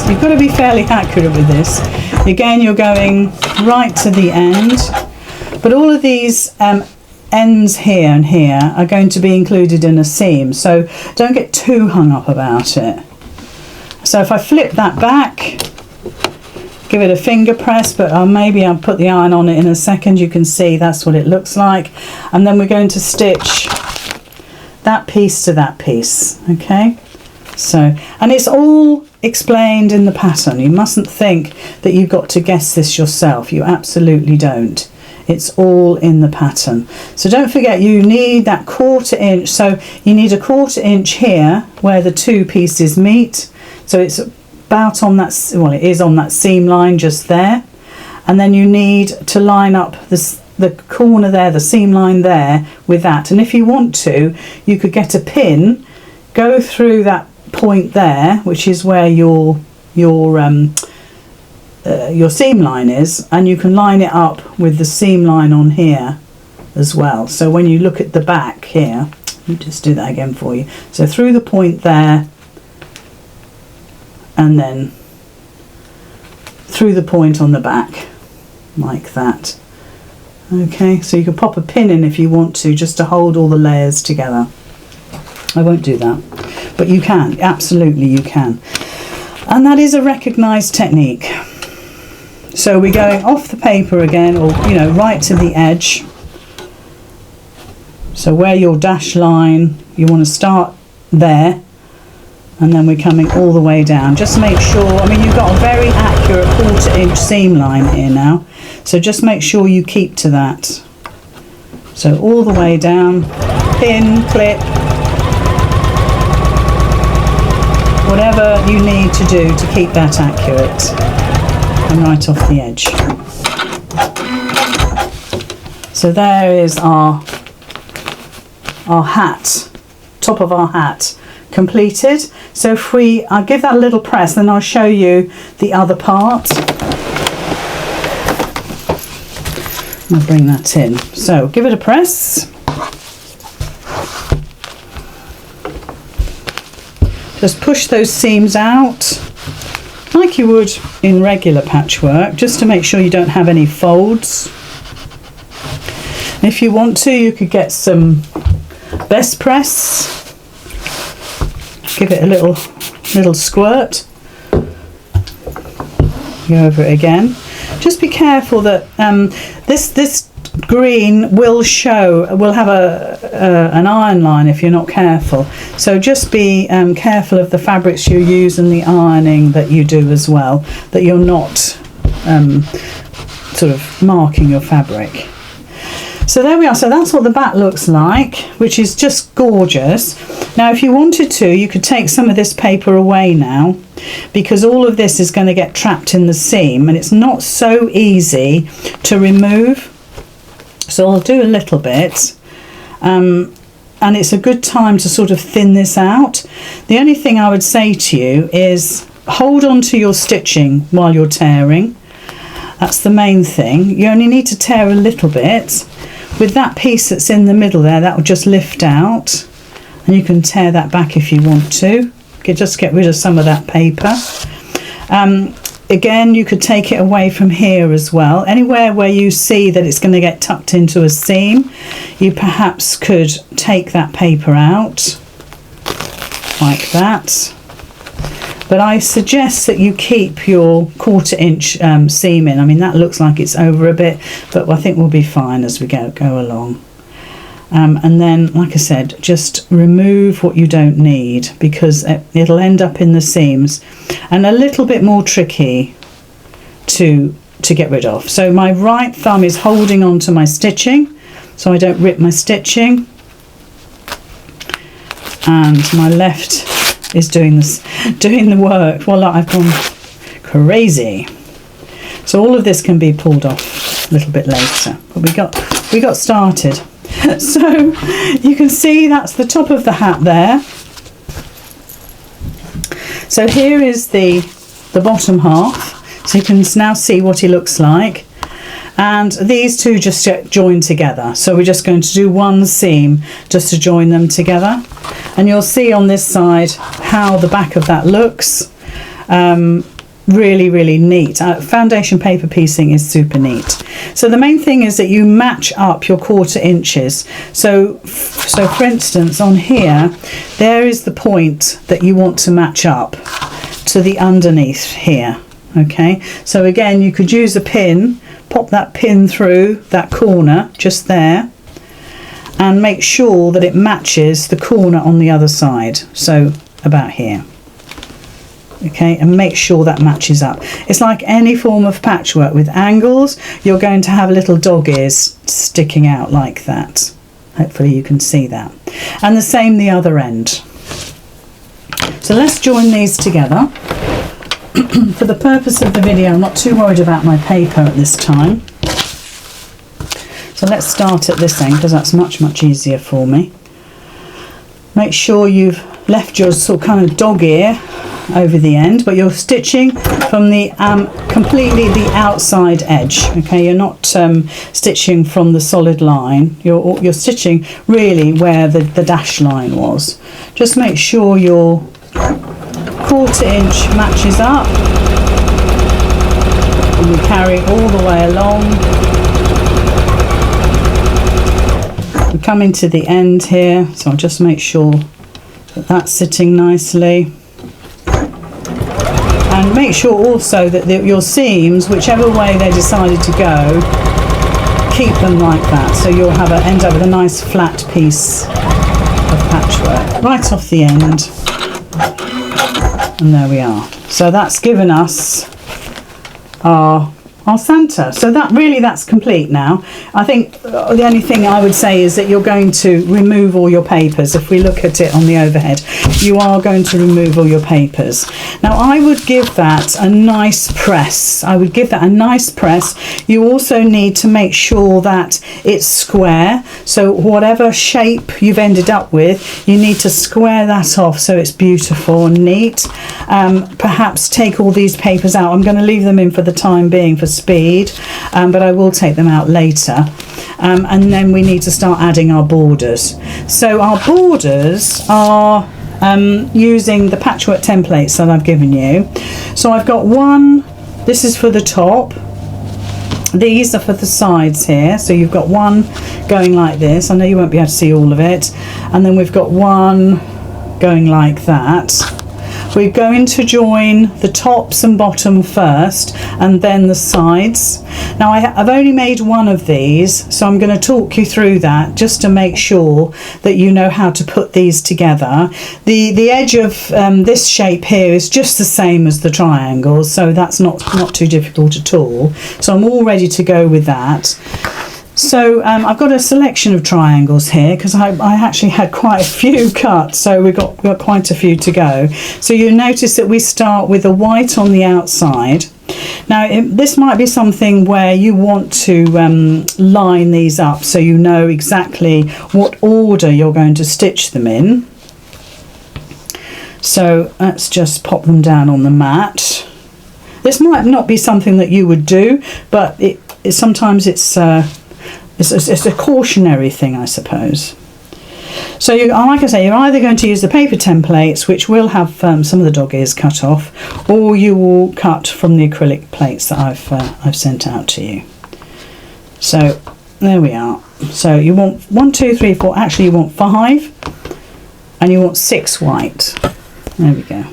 So you've got to be fairly accurate with this. Again, you're going right to the end. But all of these ends here and here are going to be included in a seam, so don't get too hung up about it. So if I flip that back, give it a finger press, but maybe I'll put the iron on it in a second. You can see that's what it looks like. And then we're going to stitch that piece to that piece, okay? So, and it's all explained in the pattern. You mustn't think that you've got to guess this yourself. You absolutely don't. It's all in the pattern. So don't forget, you need that 1/4 inch. So you need a 1/4 inch here where the two pieces meet. So it's about on that, well, it is on that seam line just there. And then you need to line up the corner there, the seam line there, with that. And if you want to, you could get a pin, go through that point there, which is where your seam line is, and you can line it up with the seam line on here as well. So when you look at the back here, let me just do that again for you. So through the point there, and then through the point on the back, like that. Okay, so you can pop a pin in if you want to, just to hold all the layers together. I won't do that, but you can, absolutely you can. And that is a recognised technique. So we're going off the paper again, or right to the edge. So where your dash line, you want to start there, and then we're coming all the way down. Just make sure, I mean, you've got a very accurate 1/4 inch seam line here now, so just make sure you keep to that. So all the way down, pin, clip, whatever you need to do to keep that accurate, and right off the edge. So there is our hat, top of our hat, completed. So if I'll give that a little press, then I'll show you the other part. I'll bring that in. So give it a press. Just push those seams out like you would in regular patchwork, just to make sure you don't have any folds. And if you want to, you could get some best press, give it a little squirt, go over it again. Just be careful that this green will have an iron line if you're not careful. So just be careful of the fabrics you use and the ironing that you do as well, that you're not sort of marking your fabric. So there we are. So that's what the back looks like, which is just gorgeous. Now if you wanted to, you could take some of this paper away now, because all of this is going to get trapped in the seam and it's not so easy to remove. So I'll do a little bit, and it's a good time to sort of thin this out. The only thing I would say to you is hold on to your stitching while you're tearing. That's the main thing. You only need to tear a little bit. With that piece that's in the middle there, that will just lift out, and you can tear that back if you want to. Just get rid of some of that paper. Again, you could take it away from here as well. Anywhere where you see that it's going to get tucked into a seam, you perhaps could take that paper out like that. But I suggest that you keep your 1/4 inch seam in. I mean, that looks like it's over a bit, but I think we'll be fine as we go along. And then, like I said, just remove what you don't need, because it'll end up in the seams and a little bit more tricky to get rid of. So my right thumb is holding on to my stitching so I don't rip my stitching, and my left is doing the work. Well, I've gone crazy. So all of this can be pulled off a little bit later, but we got started. So you can see that's the top of the hat there. So here is the bottom half, so you can now see what he looks like, and these two just get joined together. So we're just going to do one seam just to join them together, and you'll see on this side how the back of that looks. really neat. Foundation paper piecing is super neat. So the main thing is that you match up your 1/4 inches. So for instance, on here, there is the point that you want to match up to the underneath here. Okay, so again, you could use a pin, pop that pin through that corner just there, and make sure that it matches the corner on the other side, so about here. Okay, and make sure that matches up. It's like any form of patchwork with angles, you're going to have little dog ears sticking out like that. Hopefully you can see that. And the same the other end. So let's join these together. For the purpose of the video, I'm not too worried about my paper at this time. So let's start at this end because that's much easier for me. Make sure you've left your sort of kind of dog ear over the end, but you're stitching from the completely the outside edge. Okay, you're not stitching from the solid line. You're stitching really where the dash line was. Just make sure your 1/4 inch matches up, and we carry all the way along. We're coming to the end here, so I'll just make sure that that's sitting nicely. And make sure also that your seams, whichever way they decided to go, keep them like that, so you'll have end up with a nice flat piece of patchwork right off the end. And there we are. So that's given us our Santa. So that's complete now. I think the only thing I would say is that you're going to remove all your papers. If we look at it on the overhead, you are going to remove all your papers. Now I would give that a nice press. You also need to make sure that it's square. So whatever shape you've ended up with, you need to square that off so it's beautiful and neat. Perhaps take all these papers out. I'm going to leave them in for the time being for speed, but I will take them out later. And then we need to start adding our borders. So our borders are using the patchwork templates that I've given you. So I've got one, this is for the top, these are for the sides here. So you've got one going like this. I know you won't be able to see all of it. And then we've got one going like that. We're going to join the tops and bottom first and then the sides. Now I've only made one of these, so I'm going to talk you through that just to make sure that you know how to put these together. The edge of this shape here is just the same as the triangles, so that's not too difficult at all. So I'm all ready to go with that. So I've got a selection of triangles here because I actually had quite a few cut, so we've got quite a few to go. So you notice that we start with a white on the outside. Now this might be something where you want to line these up so you know exactly what order you're going to stitch them in. So let's just pop them down on the mat. This might not be something that you would do, but sometimes it's a cautionary thing, I suppose. So like I say, you're either going to use the paper templates, which will have some of the dog ears cut off, or you will cut from the acrylic plates that I've sent out to you. So there we are. So you want 1, 2, 3, 4. Actually, you want 5, and you want 6 white. There we go.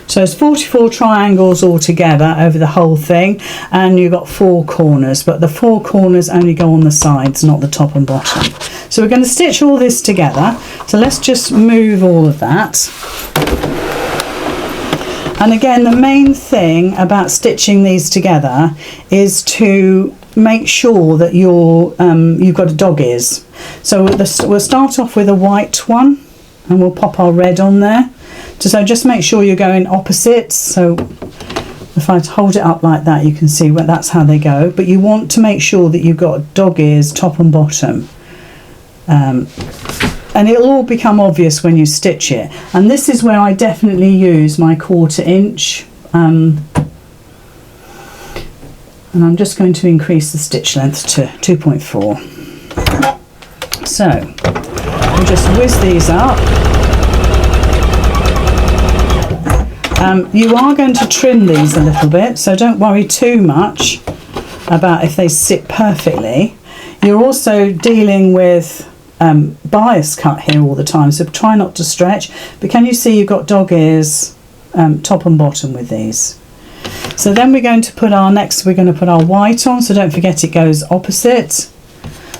So it's 44 triangles altogether over the whole thing, and you've got 4 corners, but the 4 corners only go on the sides, not the top and bottom. So we're going to stitch all this together. So let's just move all of that. And again, the main thing about stitching these together is to make sure that you've got a dog ears. So we'll start off with a white one, and we'll pop our red on there. So just make sure you're going opposites. So if I hold it up like that, you can see that's how they go. But you want to make sure that you've got dog ears top and bottom. And it'll all become obvious when you stitch it. And this is where I definitely use my 1/4 inch. And I'm just going to increase the stitch length to 2.4. So we'll just whiz these up. You are going to trim these a little bit, so don't worry too much about if they sit perfectly. You're also dealing with bias cut here all the time, so try not to stretch. But can you see you've got dog ears top and bottom with these? So then we're going to put our white on, so don't forget it goes opposite.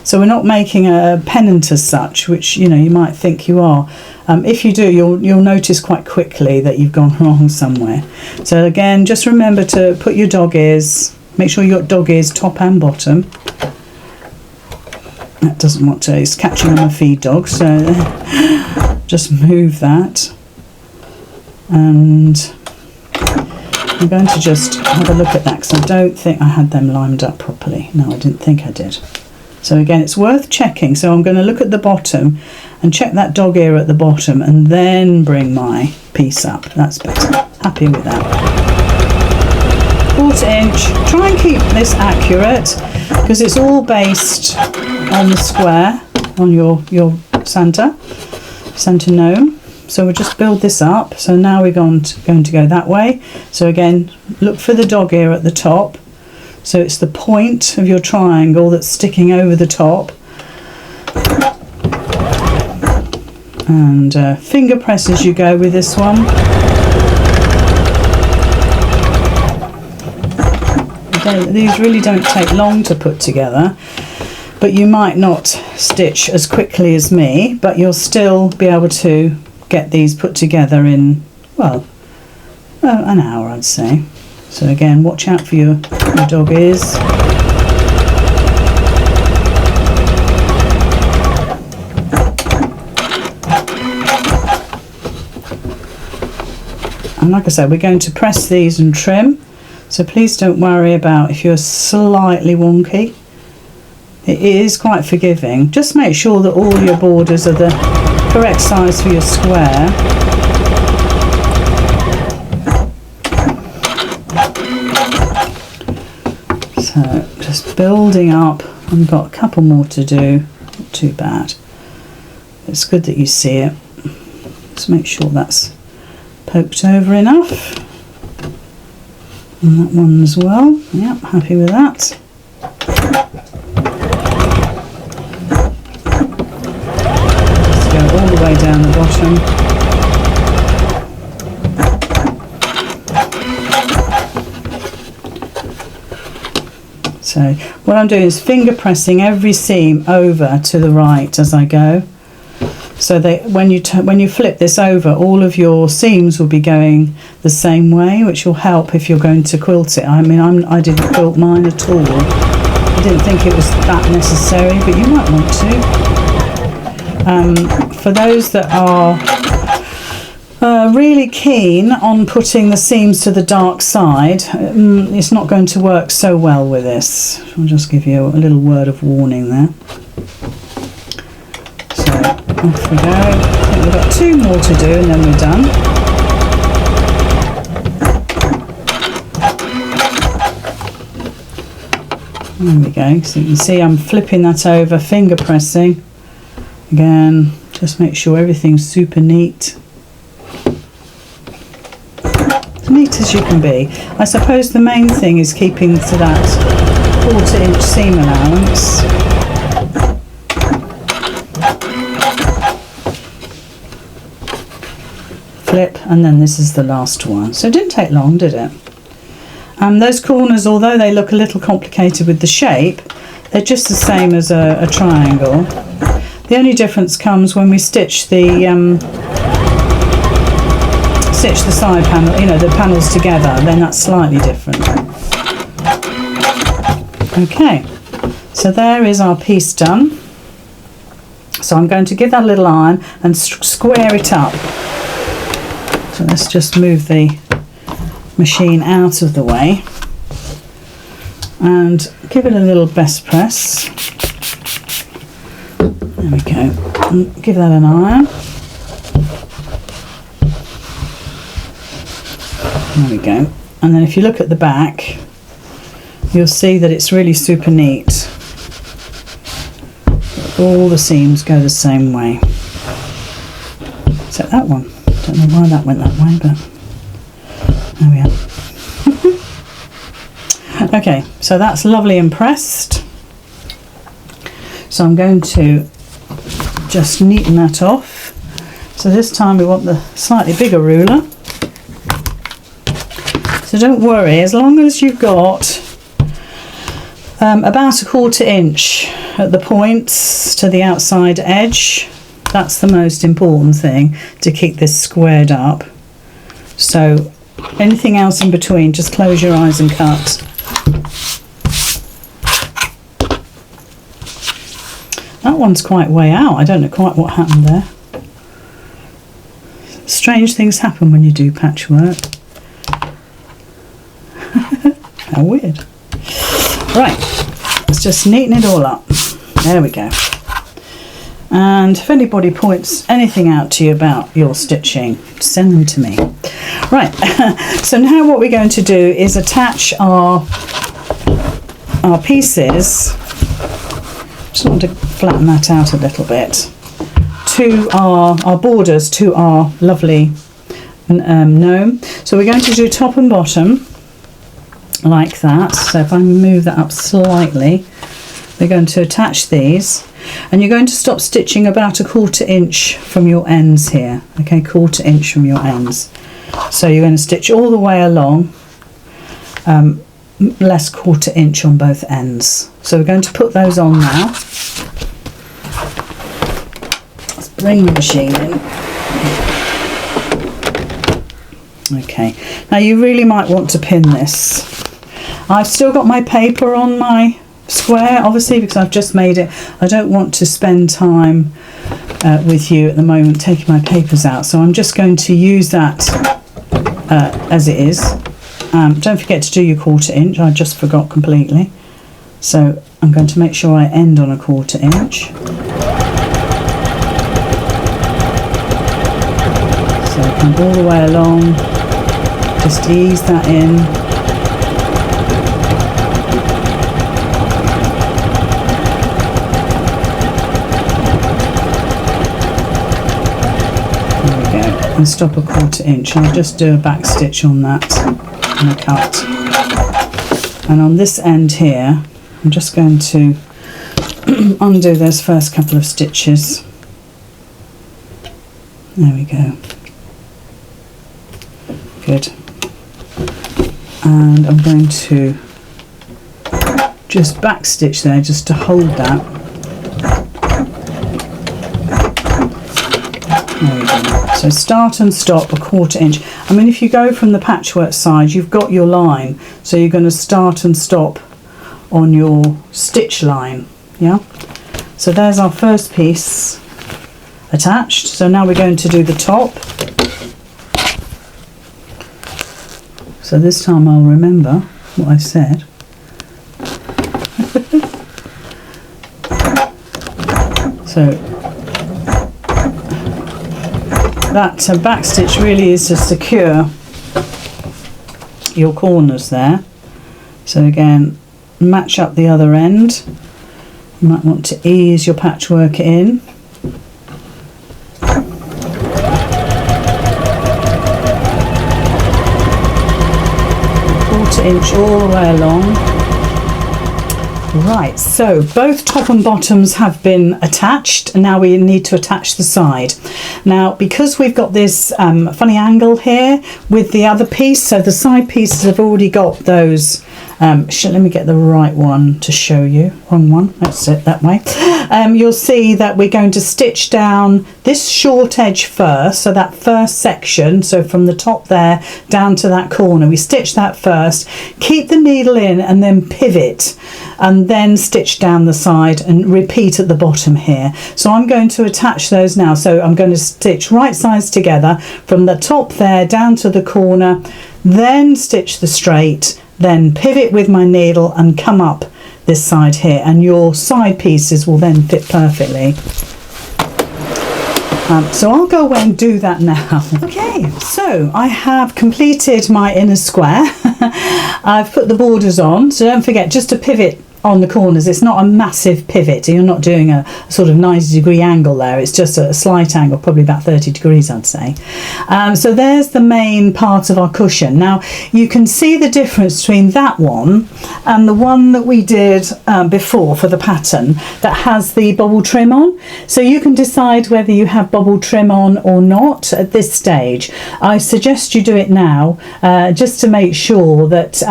So we're not making a pennant as such, which you might think you are. If you do, you'll notice quite quickly that you've gone wrong somewhere. So again, just remember to put your dog ears, make sure you've got dog ears top and bottom. That doesn't want to, it's catching on a feed dog, so just move that. And I'm going to just have a look at that, because I don't think I had them lined up properly. No, I didn't think I did. So again, it's worth checking. So I'm going to look at the bottom and check that dog ear at the bottom, and then bring my piece up. That's better. Happy with that. 1/4 inch. Try and keep this accurate, because it's all based on the square on your Santa Gnome. So we'll just build this up. So now we're going to go that way. So again, look for the dog ear at the top. So it's the point of your triangle that's sticking over the top. And finger press as you go with this one. These really don't take long to put together, but you might not stitch as quickly as me, but you'll still be able to get these put together in, well, an hour, I'd say. So again, watch out for your dog ears. And like I said, we're going to press these and trim. So please don't worry about if you're slightly wonky. It is quite forgiving. Just make sure that all your borders are the correct size for your square. So just building up. I've got a couple more to do. Not too bad. It's good that you see it. Just make sure that's poked over enough. And that one as well. Yep, happy with that. Just go all the way down the bottom. So what I'm doing is finger pressing every seam over to the right as I go. So that when you flip this over, all of your seams will be going the same way, which will help if you're going to quilt it. I mean, I didn't quilt mine at all. I didn't think it was that necessary, but you might want to. For those that are really keen on putting the seams to the dark side, it's not going to work so well with this. I'll just give you a little word of warning there. Off we go. I think we've got 2 more to do and then we're done. There we go. So you can see I'm flipping that over, finger pressing. Again, just make sure everything's super neat. As neat as you can be. I suppose the main thing is keeping to that 1/4 inch seam allowance. Flip, and then this is the last one. So it didn't take long, did it? Those corners, although they look a little complicated with the shape, they're just the same as a triangle. The only difference comes when we stitch the side panel, the panels together, then that's slightly different. Okay, so there is our piece done. So I'm going to give that a little iron and square it up. So let's just move the machine out of the way and give it a little best press. There we go. And give that an iron. There we go. And then if you look at the back, you'll see that it's really super neat. All the seams go the same way. Except that one. Don't know why that went that way, but There we are. Okay, so that's lovely and pressed. So I'm going to just neaten that off. So this time we want the slightly bigger ruler. So don't worry, as long as you've got about 1/4 inch at the points to the outside edge, that's the most important thing to keep this squared up. So anything else in between, just close your eyes and cut. That one's quite way out. I don't know quite what happened there. Strange things happen when you do patchwork. How weird. Right, let's just neaten it all up. There we go. And if anybody points anything out to you about your stitching, send them to me. Right, so now what we're going to do is attach our pieces. Just want to flatten that out a little bit, to our borders to our lovely gnome. So we're going to do top and bottom like that. So if I move that up slightly, we're going to attach these, and you're going to stop stitching about 1/4 inch from your ends here. Okay, 1/4 inch from your ends. So you're going to stitch all the way along, less 1/4 inch on both ends. So we're going to put those on now. Let's bring the machine in. Okay, now you really might want to pin this. I've still got my paper on my square, obviously, because I've just made it. I don't want to spend time with you at the moment taking my papers out, so I'm just going to use that as it is. Don't forget to do your 1/4 inch. I just forgot completely, so I'm going to make sure I end on 1/4 inch. So come all the way along, just ease that in. And stop 1/4 inch. I'll just do a back stitch on that and a cut. And on this end here, I'm just going to undo those first couple of stitches. There we go. Good. And I'm going to just back stitch there just to hold that. There we go. So start and stop 1/4 inch. I mean, if you go from the patchwork side, you've got your line, so you're going to start and stop on your stitch line. Yeah. So there's our first piece attached. So now we're going to do the top. So this time I'll remember what I said. So that back stitch really is to secure your corners there. So again, match up the other end. You might want to ease your patchwork in. Inch all the way along. Right, so both top and bottoms have been attached, and now we need to attach the side. Now, because we've got this funny angle here with the other piece, so the side pieces have already got those. Let me get the right one to show you. Wrong one. That's it, that way. You'll see that we're going to stitch down this short edge first, so that first section, so from the top there down to that corner, we stitch that first, keep the needle in and then pivot, and then stitch down the side and repeat at the bottom here. So I'm going to attach those now. So I'm going to stitch right sides together from the top there down to the corner, then stitch the straight, then pivot with my needle and come up this side here, and your side pieces will then fit perfectly. So I'll go away and do that now. Okay, so I have completed my inner square. I've put the borders on, so don't forget just to pivot on the corners. It's not a massive pivot. You're not doing a sort of 90-degree angle there. It's just a slight angle, probably about 30 degrees, I'd say. So there's the main part of our cushion. Now you can see the difference between that one and the one that we did before for the pattern that has the bobble trim on. So you can decide whether you have bobble trim on or not at this stage. I suggest you do it now, just to make sure that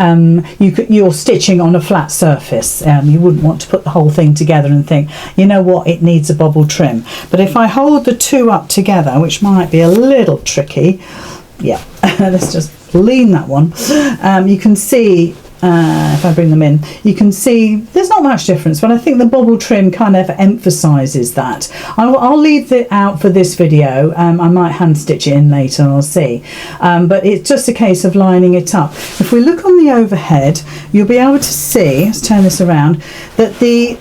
you're stitching on a flat surface. You wouldn't want to put the whole thing together and think, you know what, it needs a bobble trim. But if I hold the two up together, which might be a little tricky, yeah, let's just lean that one. You can see, if I bring them in, you can see there's not much difference, but I think the bobble trim kind of emphasises that. I'll leave it out for this video. I might hand stitch it in later, I'll see. But it's just a case of lining it up. If we look on the overhead, you'll be able to see, let's turn this around, that the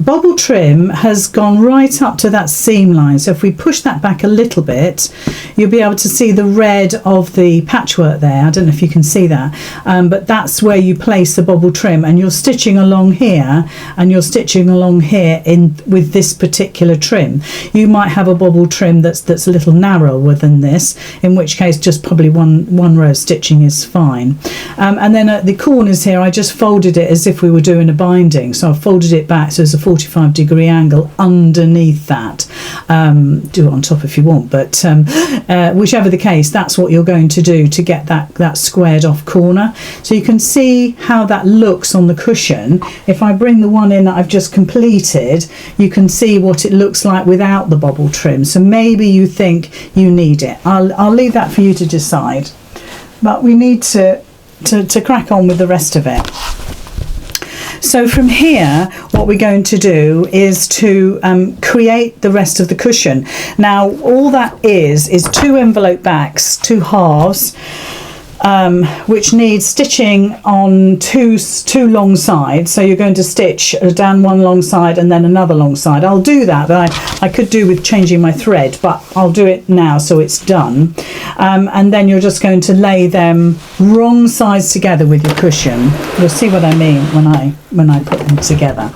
bobble trim has gone right up to that seam line. So if we push that back a little bit, you'll be able to see the red of the patchwork there. I don't know if you can see that, but that's where you place the bobble trim, and you're stitching along here and you're stitching along here with this particular trim. You might have a bobble trim that's a little narrower than this, in which case just probably one row of stitching is fine. And then at the corners here, I just folded it as if we were doing a binding. So I folded it back so there's a 45-degree angle underneath that. Do it on top if you want, but whichever the case, that's what you're going to do to get that squared off corner. So you can see how that looks on the cushion. If I bring the one in that I've just completed, you can see what it looks like without the bobble trim. So maybe you think you need it. I'll leave that for you to decide, but we need to crack on with the rest of it. So from here, what we're going to do is to create the rest of the cushion. Now, all that is two envelope backs, two halves, which needs stitching on two long sides. So you're going to stitch down one long side and then another long side. I'll do that, but I could do with changing my thread, but I'll do it now so it's done. And then you're just going to lay them wrong sides together with your cushion. You'll see what I mean when I put them together.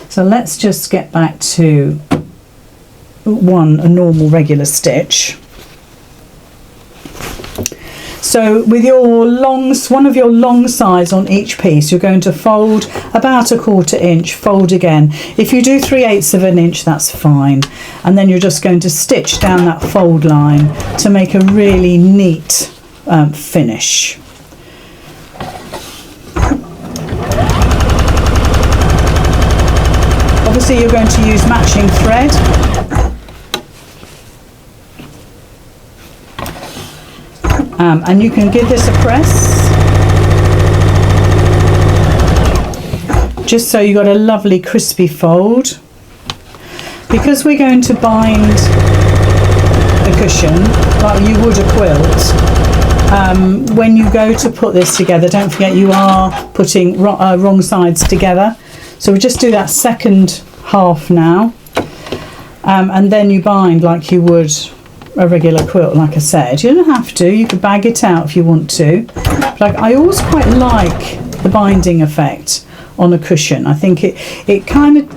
So let's just get back to a normal regular stitch. So with one of your long sides on each piece, you're going to fold about 1/4 inch, fold again. If you do 3/8 of an inch, that's fine. And then you're just going to stitch down that fold line to make a really neat finish. Obviously you're going to use matching thread. And you can give this a press, just so you've got a lovely crispy fold. Because we're going to bind the cushion like you would a quilt, when you go to put this together, don't forget you are putting wrong sides together. So we just do that second half now, and then you bind like you would a regular quilt. Like I said, you don't have to, you could bag it out if you want to. Like, I always quite like the binding effect on a cushion. I think it kind of,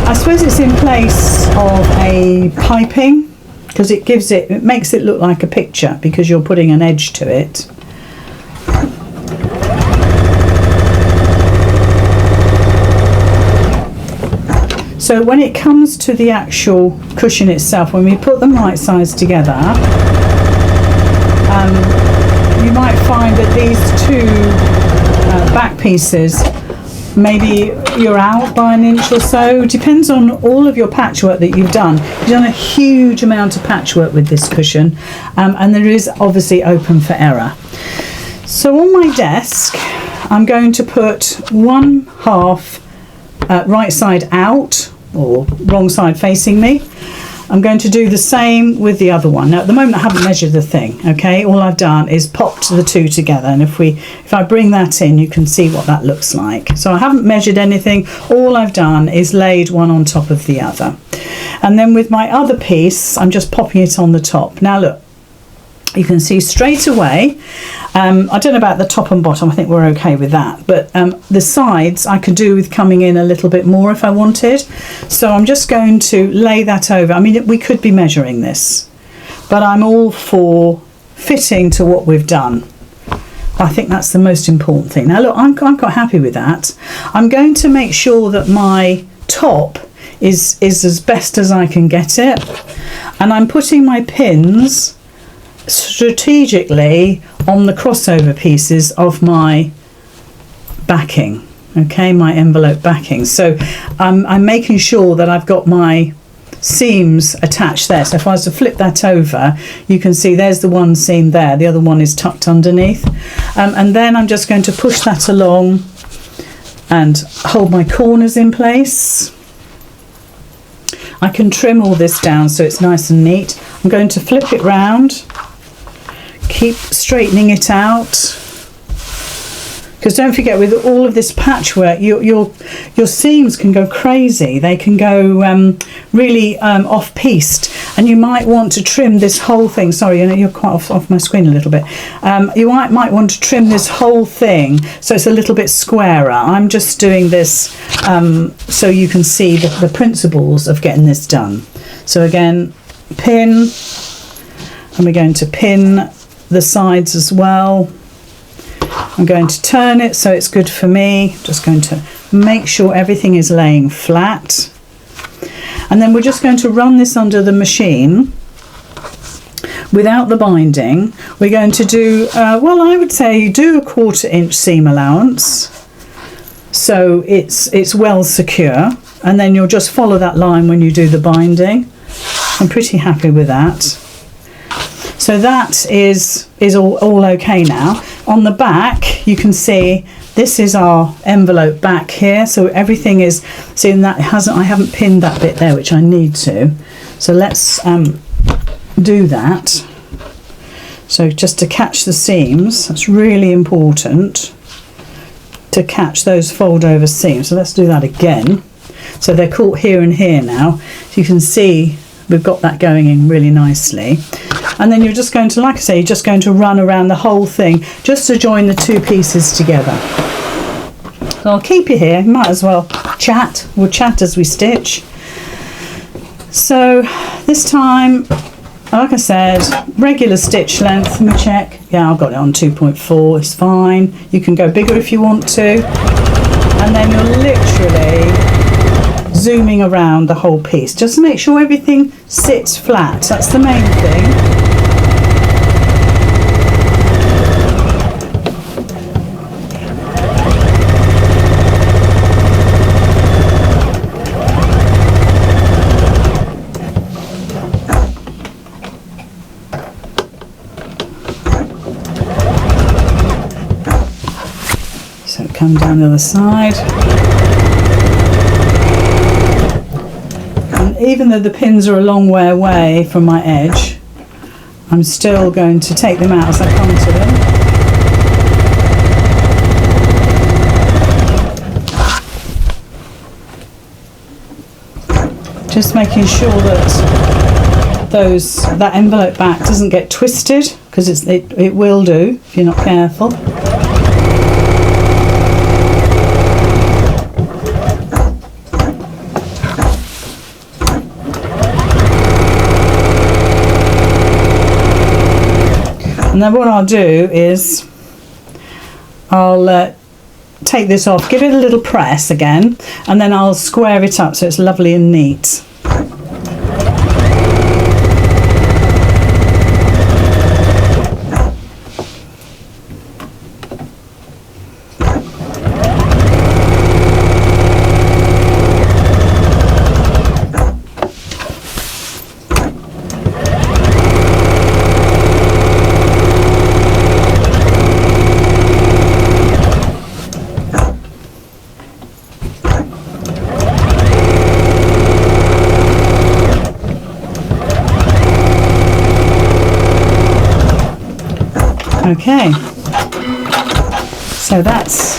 I suppose it's in place of a piping, because it makes it look like a picture because you're putting an edge to it. So when it comes to the actual cushion itself, when we put them right sides together, you might find that these two back pieces, maybe you're out by an inch or so. Depends on all of your patchwork that you've done. You've done a huge amount of patchwork with this cushion, and there is obviously open for error. So on my desk, I'm going to put one half right side out, or wrong side facing me. I'm going to do the same with the other one. Now at the moment I haven't measured the thing, okay? All I've done is popped the two together, and if I bring that in, you can see what that looks like. So I haven't measured anything, all I've done is laid one on top of the other. And then with my other piece, I'm just popping it on the top. Now look, you can see straight away, I don't know about the top and bottom, I think we're okay with that, but the sides I could do with coming in a little bit more if I wanted. So I'm just going to lay that over. I mean, we could be measuring this, but I'm all for fitting to what we've done. I think that's the most important thing. Now look, I'm quite happy with that. I'm going to make sure that my top is as best as I can get it, and I'm putting my pins strategically on the crossover pieces of my backing, okay, my envelope backing. So I'm making sure that I've got my seams attached there. So if I was to flip that over, you can see there's the one seam there, the other one is tucked underneath, and then I'm just going to push that along and hold my corners in place. I can trim all this down so it's nice and neat. I'm going to flip it round, keep straightening it out, because don't forget, with all of this patchwork, your seams can go crazy. They can go really off-piste, and you might want to trim this whole thing. Sorry, you're quite off my screen a little bit. You might want to trim this whole thing so it's a little bit squarer. I'm just doing this so you can see the principles of getting this done. So again, pin, and we're going to pin the sides as well. I'm going to turn it so it's good for me. Just going to make sure everything is laying flat, and then we're just going to run this under the machine without the binding. We're going to do well, I would say do a 1/4 inch seam allowance so it's well secure, and then you'll just follow that line when you do the binding. I'm pretty happy with that. So that is all okay now. On the back, you can see this is our envelope back here. So everything is, seeing that I haven't pinned that bit there, which I need to. So let's do that. So just to catch the seams, that's really important to catch those fold over seams. So let's do that again. So they're caught here and here now. So you can see we've got that going in really nicely. And then you're just going to, like I say, you're just going to run around the whole thing just to join the two pieces together. So I'll keep you here, might as well chat. We'll chat as we stitch. So this time, like I said, regular stitch length. Let me check. Yeah, I've got it on 2.4, it's fine. You can go bigger if you want to. And then you're literally zooming around the whole piece. Just make sure everything sits flat. That's the main thing. So come down the other side. And even though the pins are a long way away from my edge, I'm still going to take them out as I come to them. Just making sure that that envelope back doesn't get twisted, because it will do if you're not careful. And then what I'll do is I'll take this off, give it a little press again, and then I'll square it up so it's lovely and neat. Okay, so that's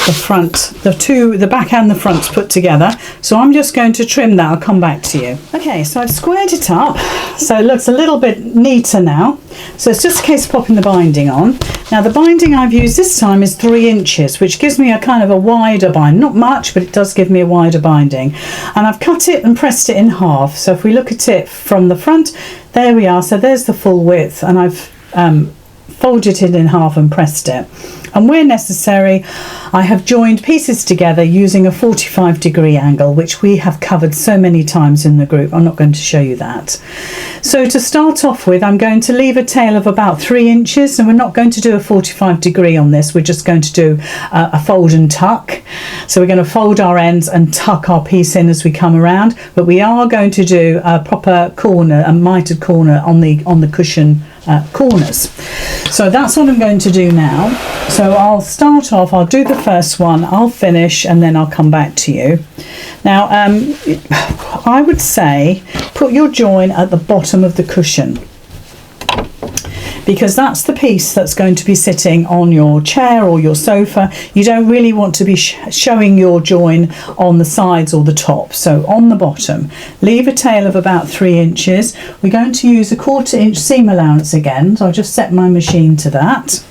the back and the fronts put together. So I'm just going to trim that. I'll come back to you. Okay, so I've squared it up so it looks a little bit neater now. So it's just a case of popping the binding on. Now the binding I've used this time is 3 inches, which gives me a kind of a wider bind. Not much, but it does give me a wider binding. And I've cut it and pressed it in half. So if we look at it from the front, there we are. So there's the full width, and I've folded it in half and pressed it. And where necessary, I have joined pieces together using a 45-degree angle, which we have covered so many times in the group. I'm not going to show you that. So to start off with, I'm going to leave a tail of about 3 inches, and we're not going to do a 45-degree on this. We're just going to do a fold and tuck. So we're going to fold our ends and tuck our piece in as we come around, but we are going to do a proper corner, a mitered corner on the cushion corners. So that's what I'm going to do now. So I'll start off, I'll do the first one, I'll finish, and then I'll come back to you. Now I would say put your join at the bottom of the cushion, because that's the piece that's going to be sitting on your chair or your sofa. You don't really want to be showing your join on the sides or the top. So on the bottom, leave a tail of about 3 inches. We're going to use a 1/4 inch seam allowance again. So I'll just set my machine to that.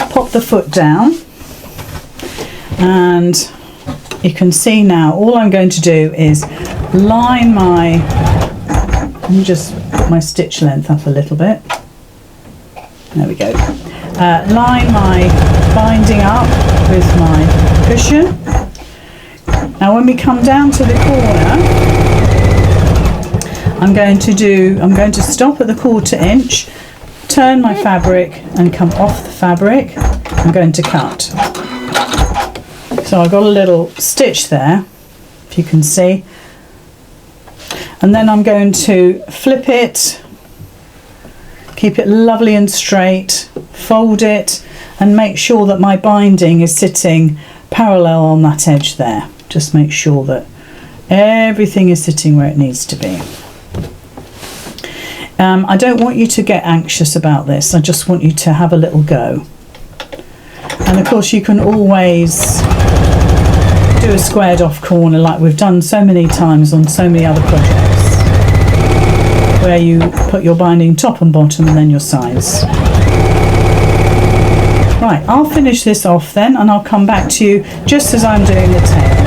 Pop the foot down, and you can see now all I'm going to do is line my, let me just put my stitch length up a little bit. There we go. Line my binding up with my cushion. Now when we come down to the corner, I'm going to stop at the 1/4 inch, turn my fabric and come off the fabric. I'm going to cut. So I've got a little stitch there, if you can see. And then I'm going to flip it, keep it lovely and straight, fold it, and make sure that my binding is sitting parallel on that edge there. Just make sure that everything is sitting where it needs to be. I don't want you to get anxious about this. I just want you to have a little go. And of course you can always do a squared off corner like we've done so many times on so many other projects, where you put your binding top and bottom and then your sides. Right, I'll finish this off then, and I'll come back to you just as I'm doing the tail.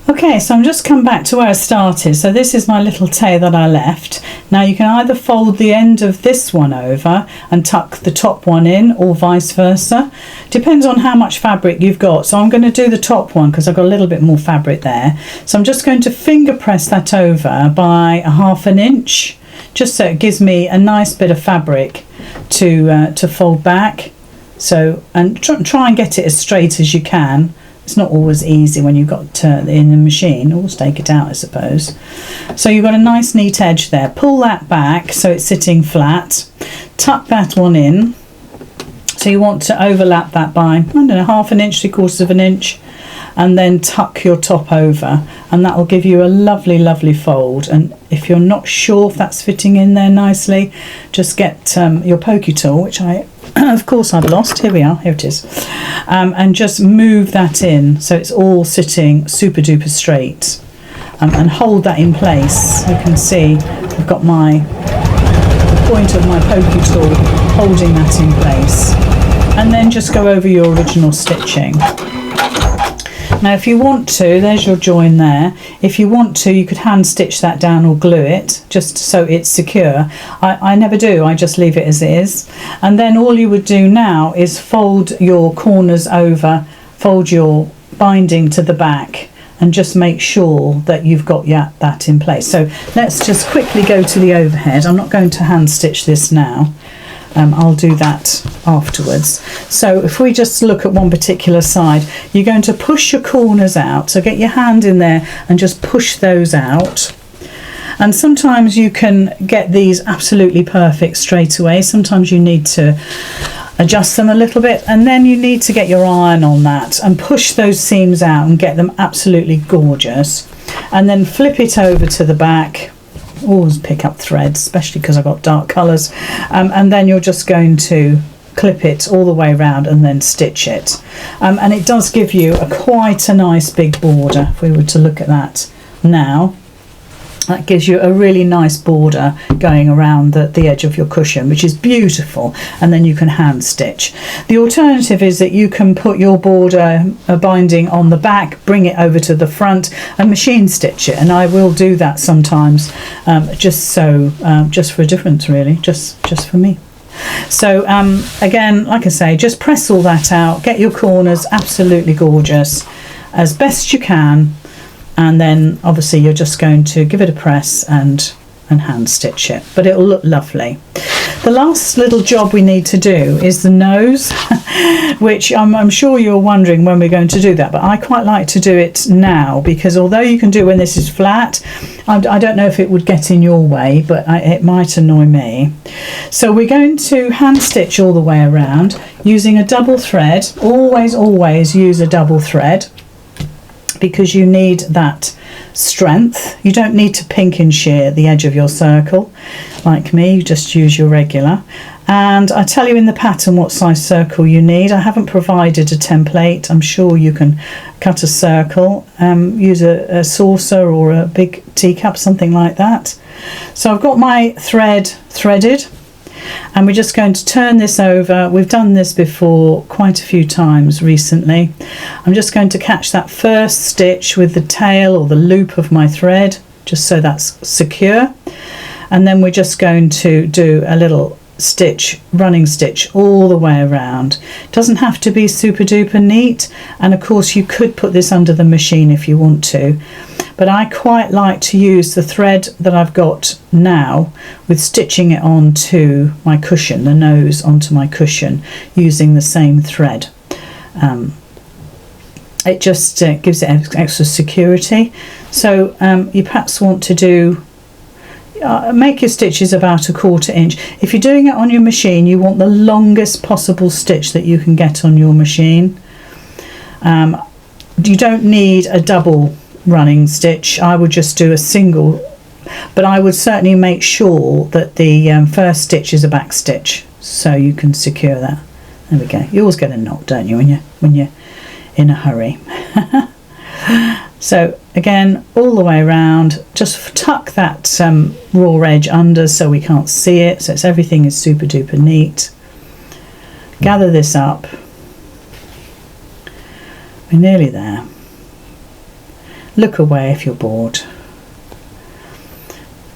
Okay, so I'm just come back to where I started. So this is my little tail that I left. Now you can either fold the end of this one over and tuck the top one in, or vice versa. Depends on how much fabric you've got. So I'm going to do the top one because I've got a little bit more fabric there. So I'm just going to finger press that over by 1/2 inch, just so it gives me a nice bit of fabric to fold back. So, and try and get it as straight as you can. It's not always easy when you've got in the machine. Always take it out, I suppose. So you've got a nice neat edge there. Pull that back so it's sitting flat. Tuck that one in. So you want to overlap that by, I don't know, 1/2 inch, 3/4 inch, and then tuck your top over, and that will give you a lovely, lovely fold. And if you're not sure if that's fitting in there nicely, just get your pokey tool, which I of course I've lost. Here we are, here it is, and just move that in so it's all sitting super duper straight, and hold that in place. You can see I've got the point of my pokey tool holding that in place, and then just go over your original stitching. Now if you want to, there's your join there. If you want to, you could hand stitch that down or glue it just so it's secure. I never do, I just leave it as it is. And then all you would do now is fold your corners over, fold your binding to the back, and just make sure that you've got that in place. So let's just quickly go to the overhead. I'm not going to hand stitch this now. I'll do that afterwards. So if we just look at one particular side, you're going to push your corners out. So get your hand in there and just push those out. And sometimes you can get these absolutely perfect straight away. Sometimes you need to adjust them a little bit, and then you need to get your iron on that and push those seams out and get them absolutely gorgeous. And then flip it over to the back. Always pick up threads, especially because I've got dark colours, and then you're just going to clip it all the way around and then stitch it. And it does give you quite a nice big border. If we were to look at that now, that gives you a really nice border going around the edge of your cushion, which is beautiful, and then you can hand stitch. The alternative is that you can put your border binding on the back, bring it over to the front and machine stitch it, and I will do that sometimes, just for a difference, really, just for me. So again, like I say, just press all that out, get your corners absolutely gorgeous as best you can, and then obviously you're just going to give it a press and hand stitch it, but it'll look lovely. The last little job we need to do is the nose, which I'm sure you're wondering when we're going to do that, but I quite like to do it now, because although you can do it when this is flat, I don't know if it would get in your way, but it might annoy me. So we're going to hand stitch all the way around using a double thread. Always use a double thread, because you need that strength. You don't need to pink and shear the edge of your circle like me, you just use your regular. And I tell you in the pattern what size circle you need. I haven't provided a template. I'm sure you can cut a circle, use a saucer or a big teacup, something like that. So I've got my thread threaded, and we're just going to turn this over. We've done this before quite a few times recently. I'm just going to catch that first stitch with the tail or the loop of my thread, just so that's secure, and then we're just going to do a little stitch, running stitch all the way around. It doesn't have to be super duper neat, and of course you could put this under the machine if you want to, but I quite like to use the thread that I've got now with stitching it onto my cushion, the nose onto my cushion, using the same thread. It just gives it extra security. So you perhaps want to do make your stitches about 1/4 inch. If you're doing it on your machine, you want the longest possible stitch that you can get on your machine. You don't need a double running stitch. I would just do a single, but I would certainly make sure that the first stitch is a back stitch, so you can secure that. There we go. You always get a knot, don't you, when you're in a hurry. So again, all the way around, just tuck that raw edge under so we can't see it, so everything is super duper neat. Gather this up. We're nearly there. Look away if you're bored.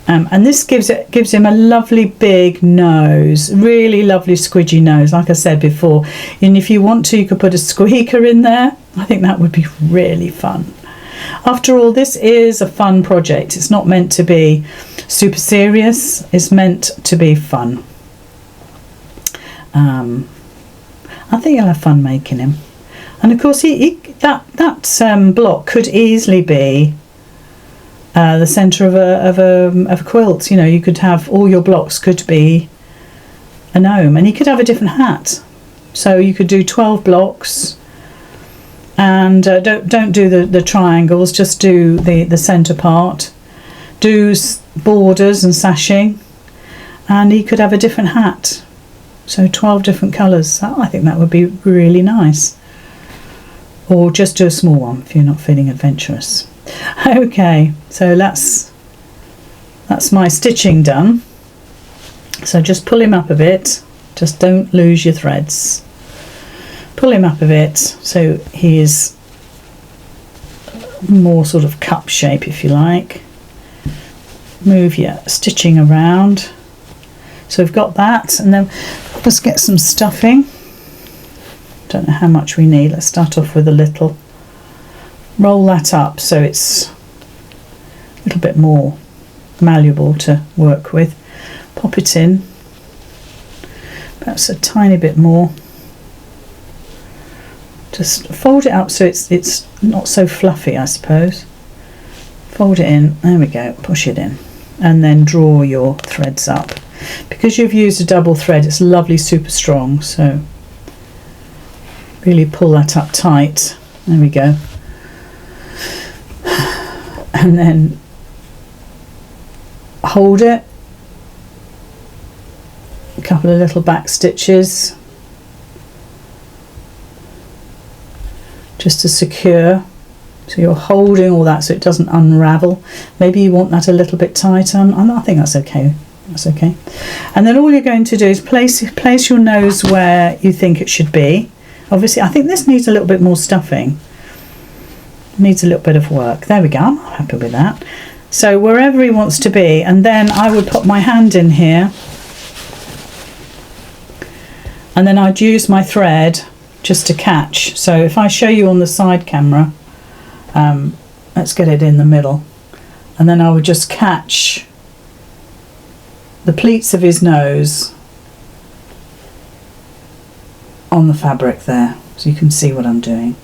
And this gives him a lovely big nose, really lovely squidgy nose, like I said before. And if you want to, you could put a squeaker in there. I think that would be really fun. After all, this is a fun project. It's not meant to be super serious. It's meant to be fun. I think you'll have fun making him. And of course, that block could easily be the centre of a quilt. You know, you could have all your blocks could be a gnome, and he could have a different hat. So you could do 12 blocks, and don't do the triangles. Just do the centre part. Do borders and sashing, and he could have a different hat. So 12 different colours. I think that would be really nice. Or just do a small one if you're not feeling adventurous. Okay, so that's my stitching done. So just pull him up a bit. Just don't lose your threads. Pull him up a bit so he is more sort of cup shape, if you like. Move your stitching around. So we've got that, and then let's get some stuffing. Don't know how much we need. Let's start off with a little. Roll that up so it's a little bit more malleable to work with. Pop it in. Perhaps a tiny bit more. Just fold it up so it's not so fluffy, I suppose. Fold it in. There we go. Push it in. And then draw your threads up. Because you've used a double thread, it's lovely, super strong. So really pull that up tight. There we go. And then hold it. A couple of little back stitches. just to secure. So you're holding all that so it doesn't unravel. Maybe you want that a little bit tighter. I think that's okay. That's okay. And then all you're going to do is place your nose where you think it should be. Obviously, I think this needs a little bit more stuffing. Needs a little bit of work. There we go. I'm happy with that. So wherever he wants to be, and then I would put my hand in here, and then I'd use my thread just to catch. So if I show you on the side camera, let's get it in the middle, and then I would just catch the pleats of his nose on the fabric there, so you can see what I'm doing.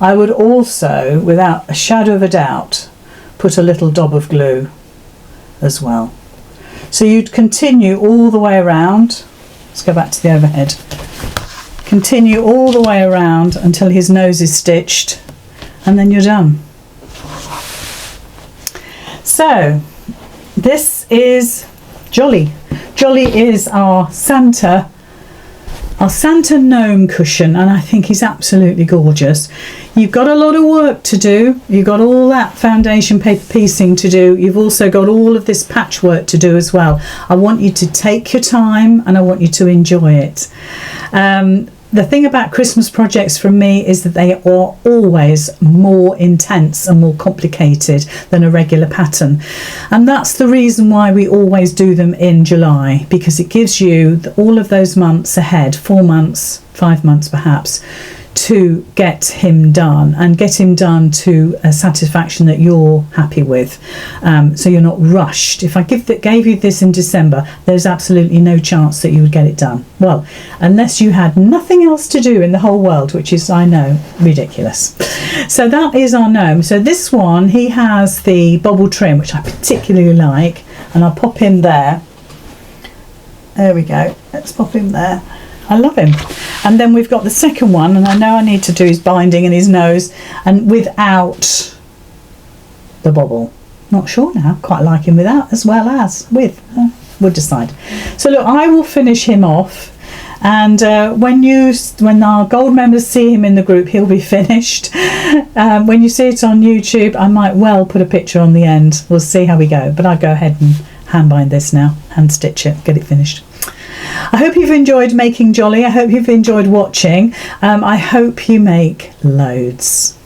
I would also, without a shadow of a doubt, put a little dab of glue as well. So you'd continue all the way around. Let's go back to the overhead. Continue all the way around until his nose is stitched, and then you're done. So this is Jolly. Jolly is our Santa Gnome cushion, and I think he's absolutely gorgeous. You've got a lot of work to do. You've got all that foundation paper piecing to do. You've also got all of this patchwork to do as well. I want you to take your time, and I want you to enjoy it. The thing about Christmas projects from me is that they are always more intense and more complicated than a regular pattern, and that's the reason why we always do them in July, because it gives you all of those months ahead, 4 months, 5 months perhaps, to get him done, and get him done to a satisfaction that you're happy with, so you're not rushed. If I gave you this in December, there's absolutely no chance that you would get it done. Well, unless you had nothing else to do in the whole world, which is, I know, ridiculous. So that is our gnome. So this one, he has the bobble trim, which I particularly like, and I'll pop him there. There we go. Let's pop him there. I love him. And then we've got the second one, and I know I need to do his binding and his nose, and without the bobble. Not sure now. Quite like him without as well as with. We'll decide. So look, I will finish him off, and when our gold members see him in the group, he'll be finished. When you see it on YouTube, I might well put a picture on the end. We'll see how we go, but I'll go ahead and hand bind this now, hand stitch it, get it finished. I hope you've enjoyed making Jolly. I hope you've enjoyed watching. I hope you make loads.